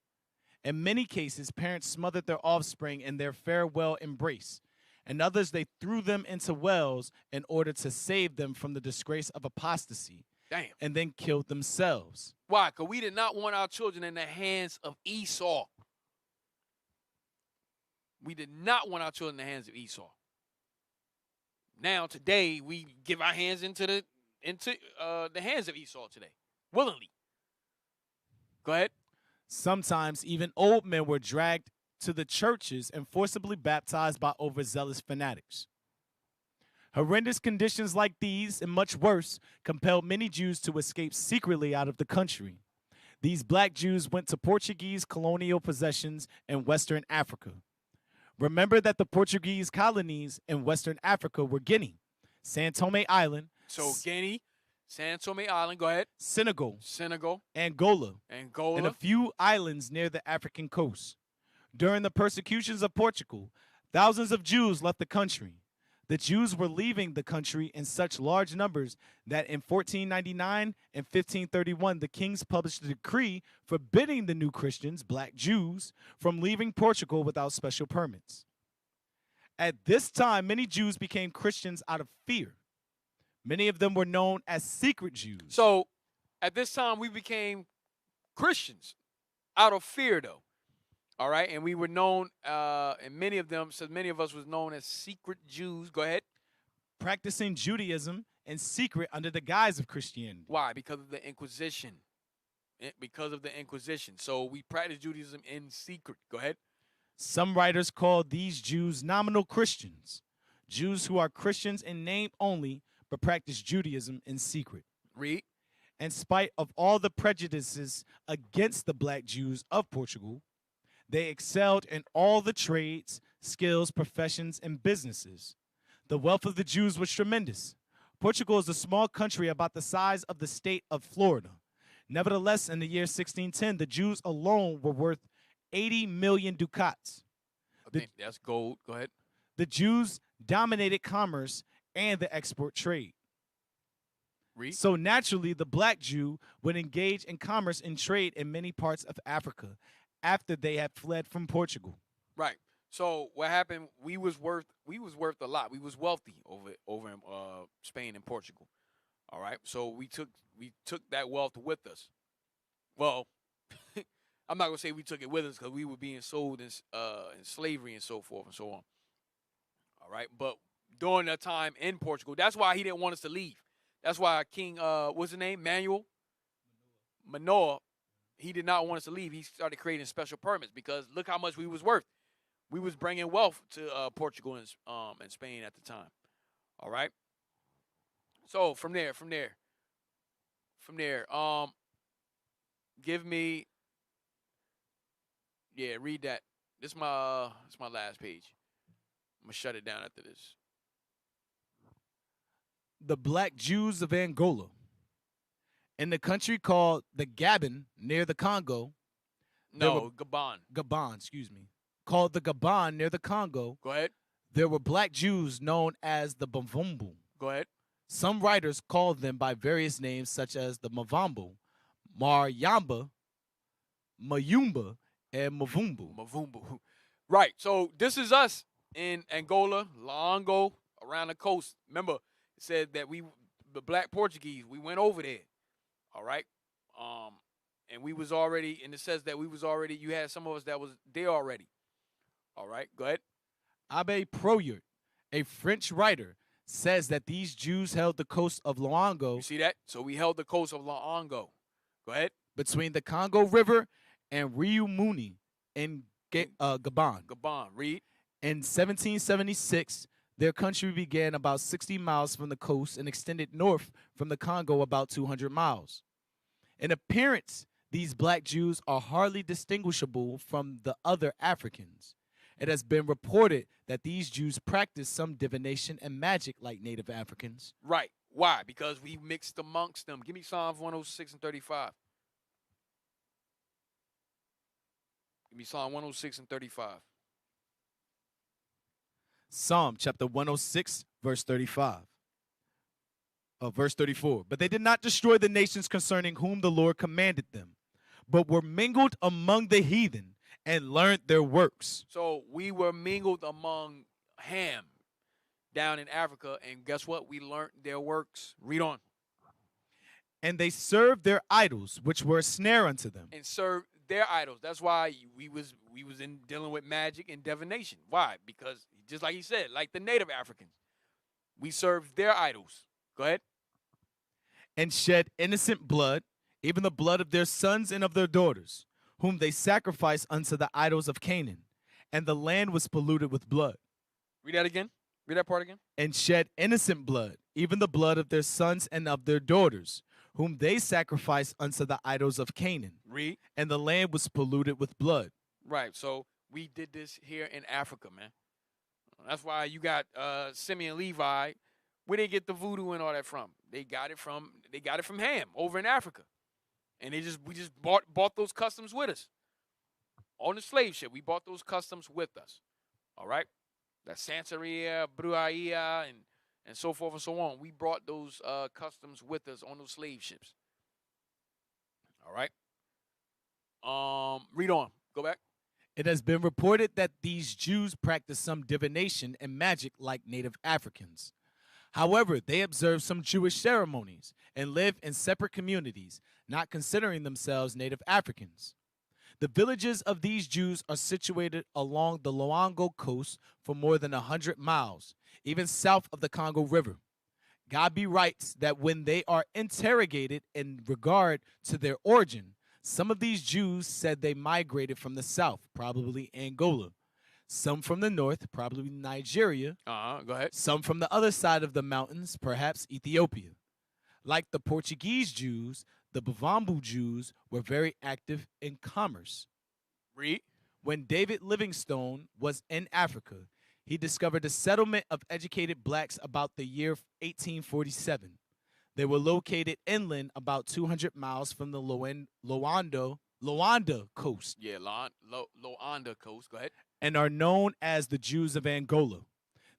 In many cases, parents smothered their offspring in their farewell embrace. In others, they threw them into wells in order to save them from the disgrace of apostasy. Damn. And then killed themselves. Why? Because we did not want our children in the hands of Esau. We did not want our children in the hands of Esau. Now, today, we give our hands into the hands of Esau today, willingly. Go ahead. Sometimes even old men were dragged to the churches and forcibly baptized by overzealous fanatics. Horrendous conditions like these, and much worse, compelled many Jews to escape secretly out of the country. These black Jews went to Portuguese colonial possessions in Western Africa. Remember that the Portuguese colonies in Western Africa were Guinea, San Tome Island. So Guinea, San Tome Island, go ahead. Senegal, Angola, and a few islands near the African coast. During the persecutions of Portugal, thousands of Jews left the country. The Jews were leaving the country in such large numbers that in 1499 and 1531, the kings published a decree forbidding the new Christians, black Jews, from leaving Portugal without special permits. At this time, many Jews became Christians out of fear. Many of them were known as secret Jews. So at this time, we became Christians out of fear, though. All right, and we were known, and many of us was known as secret Jews. Go ahead. Practicing Judaism in secret under the guise of Christianity. Why? Because of the Inquisition. Because of the Inquisition. So we practice Judaism in secret. Go ahead. Some writers call these Jews nominal Christians, Jews who are Christians in name only, but practice Judaism in secret. Read. In spite of all the prejudices against the black Jews of Portugal, they excelled in all the trades, skills, professions, and businesses. The wealth of the Jews was tremendous. Portugal is a small country about the size of the state of Florida. Nevertheless, in the year 1610, the Jews alone were worth 80 million ducats. That's gold. Go ahead. The Jews dominated commerce and the export trade. Read. So naturally, the black Jew would engage in commerce and trade in many parts of Africa after they had fled from Portugal. Right. So what happened? We was worth a lot. We was wealthy over in Spain and Portugal. All right. So we took that wealth with us. Well, I'm not gonna say we took it with us because we were being sold in slavery and so forth and so on. All right. But during that time in Portugal, that's why he didn't want us to leave. That's why King what's his name? Manoah. He did not want us to leave. He started creating special permits because look how much we was worth. We was bringing wealth to Portugal and Spain at the time. All right. So from there, give me, read that. This is my last page. I'm gonna shut it down after this. The black Jews of Angola. In the country called the Gabon near the Congo. Gabon. Gabon, excuse me. Called the Gabon near the Congo. Go ahead. There were black Jews known as the Mavumbu. Go ahead. Some writers called them by various names such as the Mavambo, Maryamba, Mayumba, and Mavumbu. Right. So this is us in Angola, long ago, around the coast. Remember, it said that the black Portuguese, we went over there. All right. And we was already, and it says that you had some of us that was there already. All right. Go ahead. Abbé Proyert, a French writer, says that these Jews held the coast of Luango. You see that? So we held the coast of Luango. Go ahead. Between the Congo River and Rio Muni in Gabon. Gabon. Read. In 1776, their country began about 60 miles from the coast and extended north from the Congo about 200 miles. In appearance, these black Jews are hardly distinguishable from the other Africans. It has been reported that these Jews practice some divination and magic like native Africans. Right. Why? Because we mixed amongst them. Give me Psalms 106 and 35. Give me Psalm 106 and 35. Psalm chapter 106, verse 35. Verse 34. But they did not destroy the nations concerning whom the Lord commanded them, but were mingled among the heathen and learned their works. So we were mingled among Ham down in Africa, and guess what? We learned their works. Read on. And they served their idols, which were a snare unto them. And served their idols. That's why we was in dealing with magic and divination. Why? Because just like he said, like the native Africans, we served their idols. Go ahead. And shed innocent blood, even the blood of their sons and of their daughters, whom they sacrificed unto the idols of Canaan. And the land was polluted with blood. Read that again. Read that part again. And shed innocent blood, even the blood of their sons and of their daughters, whom they sacrificed unto the idols of Canaan. Read. And the land was polluted with blood. Right. So we did this here in Africa, man. That's why you got Simeon Levi. Where they get the voodoo and all that from? They got it from Ham over in Africa. And we just bought those customs with us. On the slave ship, we bought those customs with us. All right? that Santeria, Brujeria, and so forth and so on. We brought those customs with us on those slave ships. All right. Read on. Go back. It has been reported that these Jews practice some divination and magic like native Africans. However, they observe some Jewish ceremonies and live in separate communities, not considering themselves native Africans. The villages of these Jews are situated along the Luango coast for more than 100 miles, even south of the Congo River. Gabi writes that when they are interrogated in regard to their origin, some of these Jews said they migrated from the south, probably Angola, some from the north, probably Nigeria, Go ahead. some from the other side of the mountains, perhaps Ethiopia. Like the Portuguese Jews, the Bavambu Jews were very active in commerce. Read. When David Livingstone was in Africa, he discovered a settlement of educated blacks about the year 1847. They were located inland about 200 miles from the Luanda coast. Yeah, Luanda coast. Go ahead. And are known as the Jews of Angola.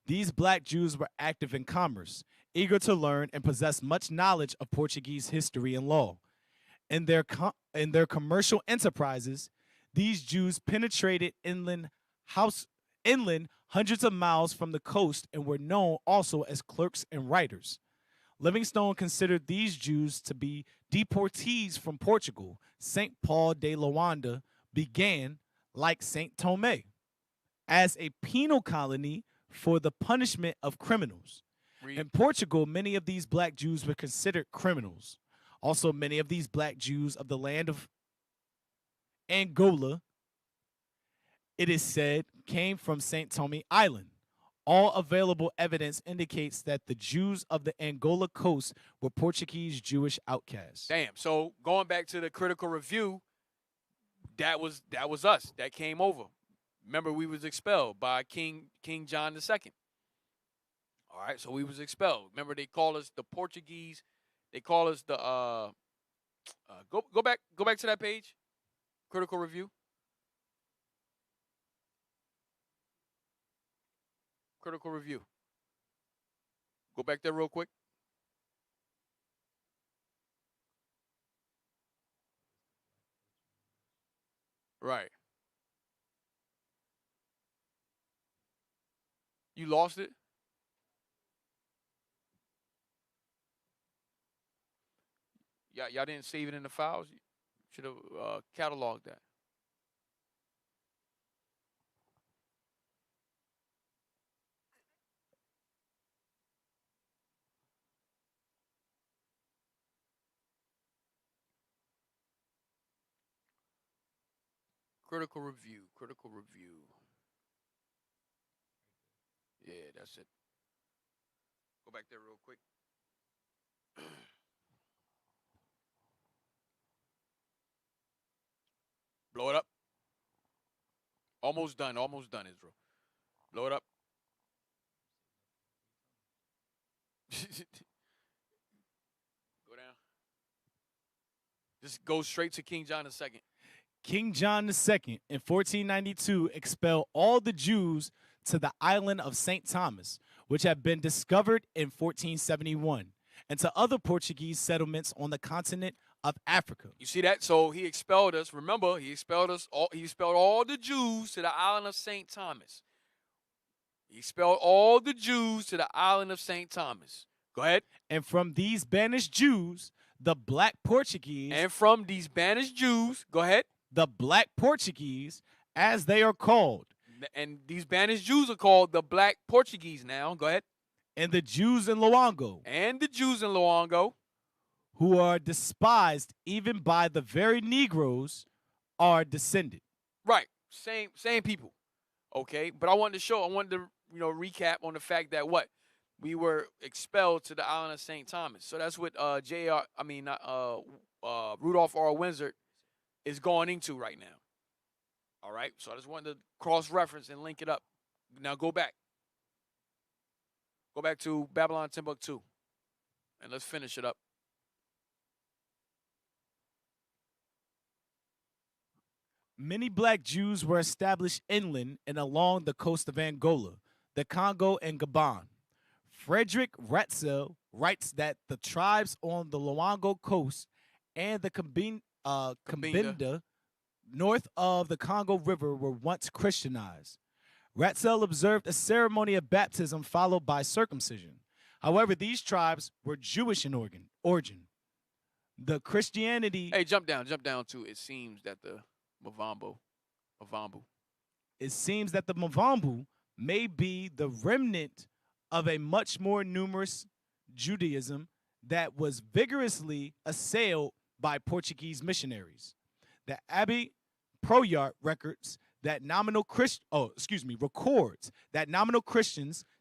These black Jews were active in commerce, eager to learn and possess much knowledge of Portuguese history and law. In their commercial enterprises, these Jews penetrated inland hundreds of miles from the coast and were known also as clerks and writers. Livingstone considered these Jews to be deportees from Portugal. St. Paul de Luanda began, like St. Thome, as a penal colony for the punishment of criminals. Read. In Portugal, many of these black Jews were considered criminals. Also, many of these black Jews of the land of Angola, it is said, came from St. Thome Island. All available evidence indicates that the Jews of the Angola coast were Portuguese Jewish outcasts. Damn. So going back to the critical review, that was us. That came over. Remember, we was expelled by King John II. All right, so we was expelled. Remember, they call us the Portuguese. They call us the go back to that page. Critical review. Critical review. Go back there real quick. Right. You lost it? Y'all didn't save it in the files? You should have cataloged that. Critical review. Critical review. Yeah, that's it. Go back there real quick. Blow it up. Almost done. Almost done, Israel. Blow it up. Go down. Just go straight to King John II. King John II in 1492 expelled all the Jews to the island of St. Thomas, which had been discovered in 1471, and to other Portuguese settlements on the continent of Africa. You see that? So he expelled us. Remember, he expelled us. He expelled all the Jews to the island of St. Thomas. He expelled all the Jews to the island of St. Thomas. Go ahead. And from these banished Jews, the black Portuguese. And from these banished Jews, go ahead. The black Portuguese, as they are called. And these banished Jews are called the black Portuguese now. Go ahead. And the Jews in Luango. And the Jews in Luango. Who are despised even by the very Negroes, are descended. Right. Same people. Okay. But I wanted to recap on the fact that what? We were expelled to the island of St. Thomas. So that's what Rudolph R. Windsor is going into right now. All right. So I just wanted to cross-reference and link it up. Now go back. Go back to Babylon Timbuktu. And let's finish it up. Many black Jews were established inland and along the coast of Angola. the Congo, and Gabon. Frederick Ratzel writes that the tribes on the Luango coast and the Cabinda north of the Congo River were once Christianized. Ratzel observed a ceremony of baptism followed by circumcision. However, these tribes were Jewish in origin. The Christianity... Hey, jump down to it seems that the Mavambo. It seems that the Mavambo may be the remnant of a much more numerous Judaism that was vigorously assailed by Portuguese missionaries. The Abbey Proyart records that nominal Christians,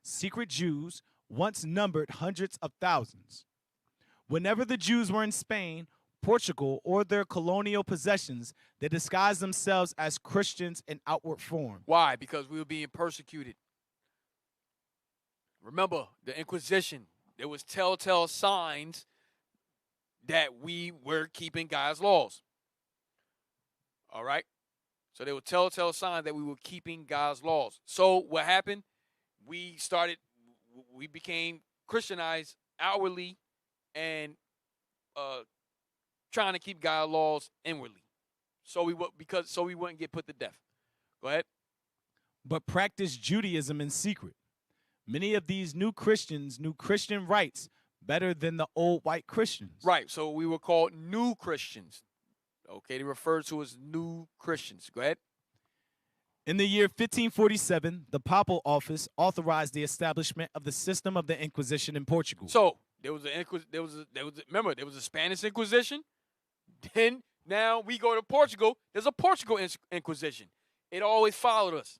secret Jews, once numbered hundreds of thousands. Whenever the Jews were in Spain, Portugal, or their colonial possessions, they disguised themselves as Christians in outward form. Why? Because we were being persecuted. Remember, the Inquisition, there was telltale signs that we were keeping God's laws. All right? So there were telltale signs that we were keeping God's laws. So what happened? We became Christianized outwardly and trying to keep God's laws inwardly. So we wouldn't get put to death. Go ahead. But practiced Judaism in secret. Many of these new Christians knew Christian rites better than the old white Christians. Right. So we were called new Christians. Okay, they referred to as new Christians. Go ahead. In the year 1547, the papal office authorized the establishment of the system of the Inquisition in Portugal. So there was a Spanish Inquisition. Then now we go to Portugal. There's a Portugal Inquisition. It always followed us.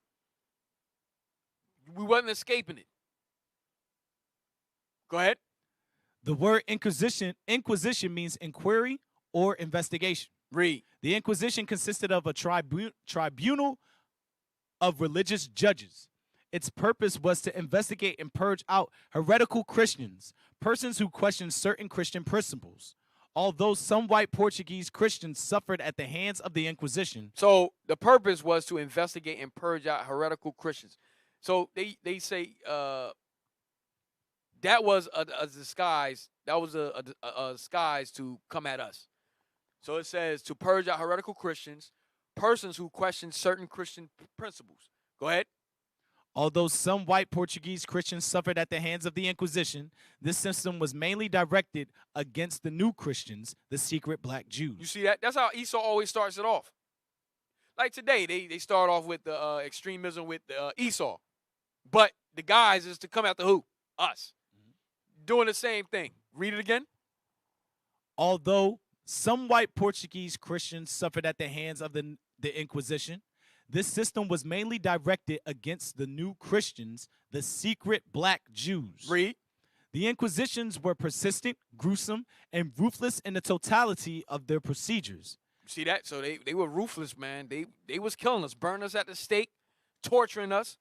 We wasn't escaping it. Go ahead. The word Inquisition means inquiry or investigation. Read. The Inquisition consisted of a tribunal of religious judges. Its purpose was to investigate and purge out heretical Christians, persons who questioned certain Christian principles. Although some white Portuguese Christians suffered at the hands of the Inquisition. So the purpose was to investigate and purge out heretical Christians. So they say that was a disguise. That was a disguise to come at us. So it says to purge out heretical Christians, persons who question certain Christian principles. Go ahead. Although some white Portuguese Christians suffered at the hands of the Inquisition, this system was mainly directed against the new Christians, the secret black Jews. You see that? That's how Esau always starts it off. Like today, they start off with the extremism with Esau. But the guys is to come after who? Us. Doing the same thing. Read it again. Although some white Portuguese Christians suffered at the hands of the Inquisition, this system was mainly directed against the new Christians, the secret black Jews. Read. The Inquisitions were persistent, gruesome, and ruthless in the totality of their procedures. You see that? So they were ruthless, man. They was killing us, burning us at the stake, torturing us,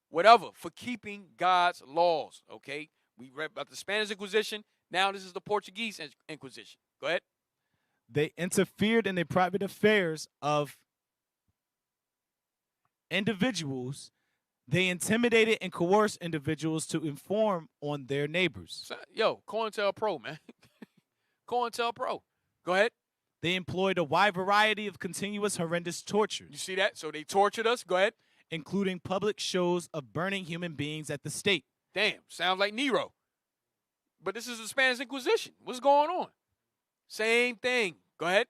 whatever, for keeping God's laws, okay? We read about the Spanish Inquisition. Now this is the Portuguese Inquisition. Go ahead. They interfered in the private affairs of individuals. They intimidated and coerced individuals to inform on their neighbors. Yo, COINTELPRO, man. COINTELPRO. Go ahead. They employed a wide variety of continuous horrendous tortures. You see that? So they tortured us. Go ahead. Including public shows of burning human beings at the stake. Damn, sounds like Nero. But this is the Spanish Inquisition. What's going on? Same thing. Go ahead.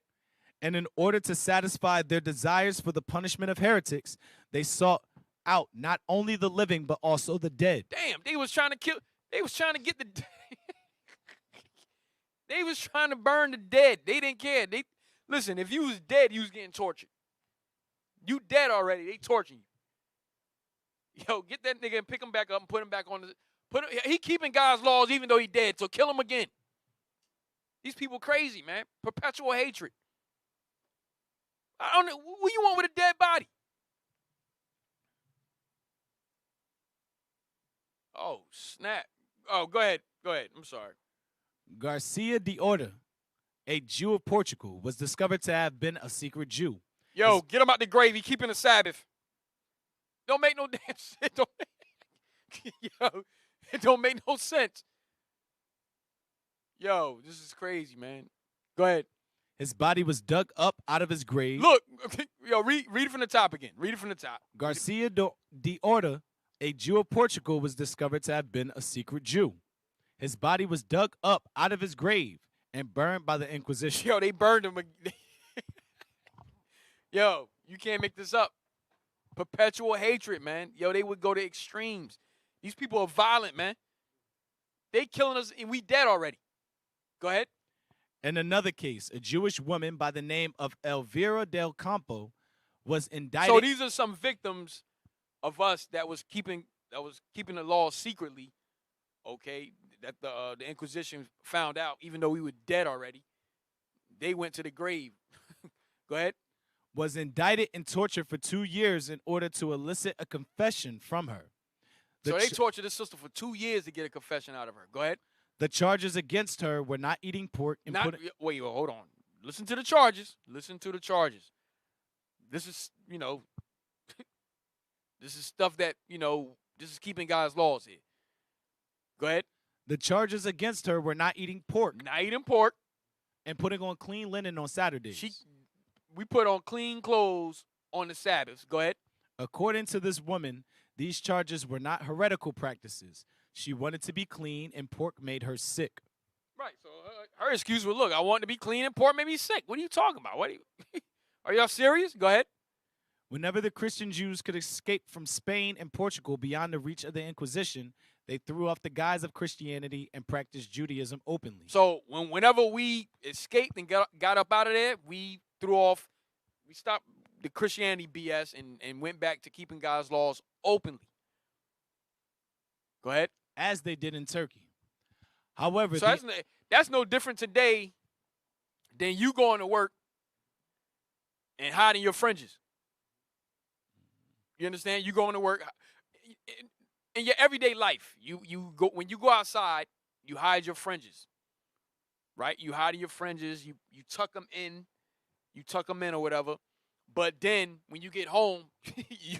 And in order to satisfy their desires for the punishment of heretics, they sought out not only the living, but also the dead. Damn, they was trying to kill. They was trying to get the. They was trying to burn the dead. They didn't care. Listen, if you was dead, you was getting tortured. You dead already. They torturing you. Yo, get that nigga and pick him back up and put him back on the. He keeping God's laws even though he dead, so kill him again. These people crazy, man. Perpetual hatred. I don't know. What you want with a dead body? Oh, snap. Oh, go ahead. Go ahead. I'm sorry. Garcia de Orta, a Jew of Portugal, was discovered to have been a secret Jew. Yo, get him out the grave. He keeping the Sabbath. Don't make no damn shit. Yo, it don't make no sense. Yo, this is crazy, man. Go ahead. His body was dug up out of his grave. Look, okay, yo, read it from the top again. Read it from the top. Garcia de Orta, a Jew of Portugal, was discovered to have been a secret Jew. His body was dug up out of his grave and burned by the Inquisition. Yo, they burned him. Yo, you can't make this up. Perpetual hatred, man. Yo, they would go to extremes. These people are violent, man. They killing us and we dead already. Go ahead. In another case, a Jewish woman by the name of Elvira del Campo was indicted. So these are some victims of us that was keeping the law secretly. Okay, that the Inquisition found out, even though we were dead already. They went to the grave. Go ahead. Was indicted and tortured for 2 years in order to elicit a confession from her. So they tortured this sister for 2 years to get a confession out of her. Go ahead. The charges against her were not eating pork and wait, hold on. Listen to the charges. Listen to the charges. This is, this is stuff that, this is keeping God's laws here. Go ahead. The charges against her were not eating pork. Not eating pork. And putting on clean linen on Saturdays. We put on clean clothes on the Sabbaths. Go ahead. According to this woman, these charges were not heretical practices. She wanted to be clean, and pork made her sick. Right. So her excuse was, look, I want to be clean, and pork made me sick. What are you talking about? Are y'all serious? Go ahead. Whenever the Christian Jews could escape from Spain and Portugal beyond the reach of the Inquisition, they threw off the guise of Christianity and practiced Judaism openly. So whenever we escaped and got up out of there, we stopped the Christianity BS and went back to keeping God's laws openly. Go ahead. As they did in Turkey. However, so that's no different today than you going to work and hiding your fringes. You understand? You going to work in your everyday life. You go when you go outside, you hide your fringes. Right? You hide your fringes, you tuck them in. You tuck them in or whatever. But then when you get home, you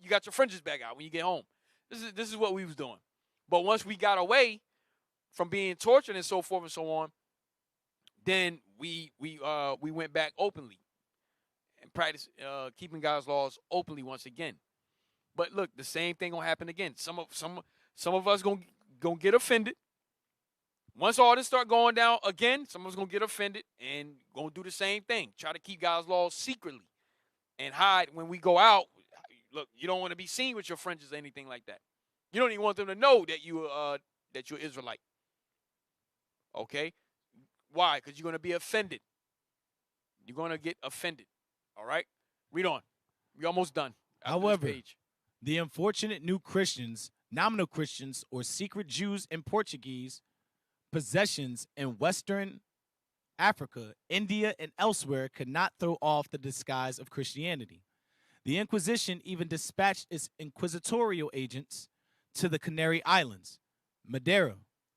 got your fringes back out when you get home. This is what we was doing. But once we got away from being tortured and so forth and so on, then we went back openly and practiced keeping God's laws openly once again. But look, the same thing gonna happen again. Some of us gonna get offended. Once all this start going down again, some of us gonna get offended and gonna do the same thing. Try to keep God's laws secretly and hide when we go out. Look, you don't want to be seen with your fringes or anything like that. You don't even want them to know that you're Israelite. Okay? Why? Because you're going to be offended. You're going to get offended. All right? Read on. We're almost done. However, the unfortunate new Christians, nominal Christians, or secret Jews in Portuguese possessions in Western Africa, India, and elsewhere could not throw off the disguise of Christianity. The Inquisition even dispatched its inquisitorial agents to the Canary Islands, Madeira,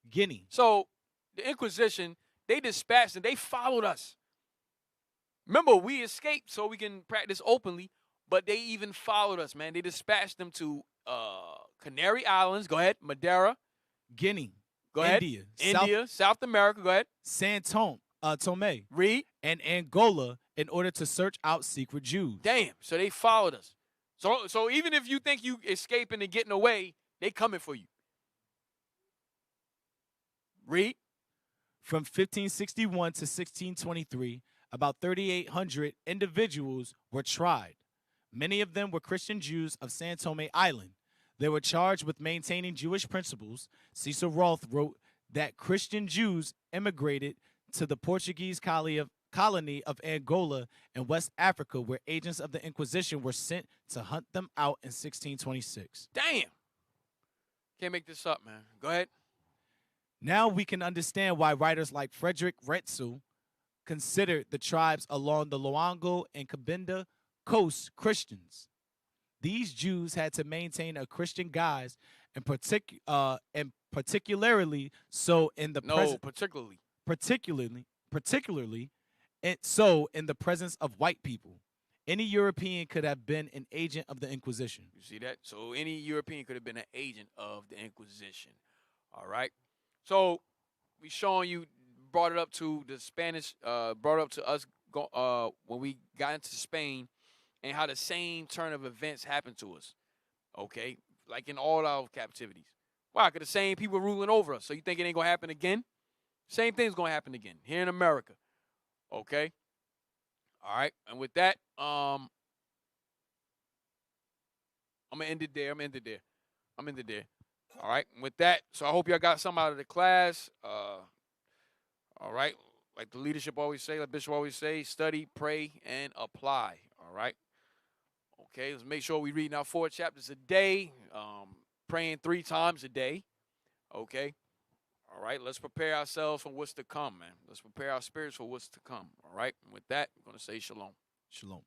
Guinea. So the Inquisition, they dispatched and they followed us. Remember, we escaped so we can practice openly, but they even followed us, man. They dispatched them to Canary Islands. Go ahead. Madeira. Guinea. Go ahead. India. South America. Go ahead. San Tome. Read. And Angola in order to search out secret Jews. Damn. So they followed us. So even if you think you escaping and getting away, they coming for you. Read. From 1561 to 1623, about 3,800 individuals were tried. Many of them were Christian Jews of San Tome Island. They were charged with maintaining Jewish principles. Cecil Roth wrote that Christian Jews immigrated to the Portuguese colony of Angola in West Africa, where agents of the Inquisition were sent to hunt them out in 1626. Damn. Can't make this up, man. Go ahead. Now we can understand why writers like Frederick Retzel considered the tribes along the Luango and Cabinda coasts Christians. These Jews had to maintain a Christian guise, and particularly so in the particularly so in the presence of white people. Any European could have been an agent of the Inquisition. You see that? So any European could have been an agent of the Inquisition. All right. So we showing you, brought it up to the Spanish, brought it up to us when we got into Spain, and how the same turn of events happened to us. Okay, like in all our captivities. Why? Because the same people ruling over us. So you think it ain't gonna happen again? Same thing's gonna happen again here in America. Okay. All right. And with that, I'm gonna end it there. I'm gonna end it there. All right. And with that, so I hope y'all got something out of the class. All right. Like the leadership always say, like Bishop always say, study, pray, and apply. All right. Okay, let's make sure we read now 4 chapters a day, praying 3 times a day. Okay. All right, let's prepare ourselves for what's to come, man. Let's prepare our spirits for what's to come. All right. And with that, I'm going to say shalom. Shalom.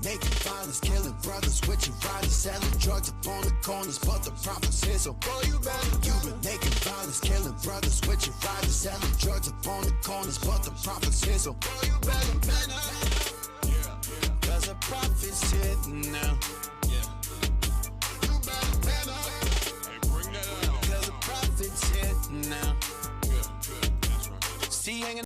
Making violence, killing brothers, switching riders, selling drugs upon the corners, but the profits here, so boy, you better. You've been making violence, killing brothers, switching riders, selling drugs upon the corners, but the profits here, so boy, you better man up. Yeah. Cause the profits hitting now. Yeah. You better man up. Hey, bring that out. Cause the profits hitting now. Good. That's right. See, hanging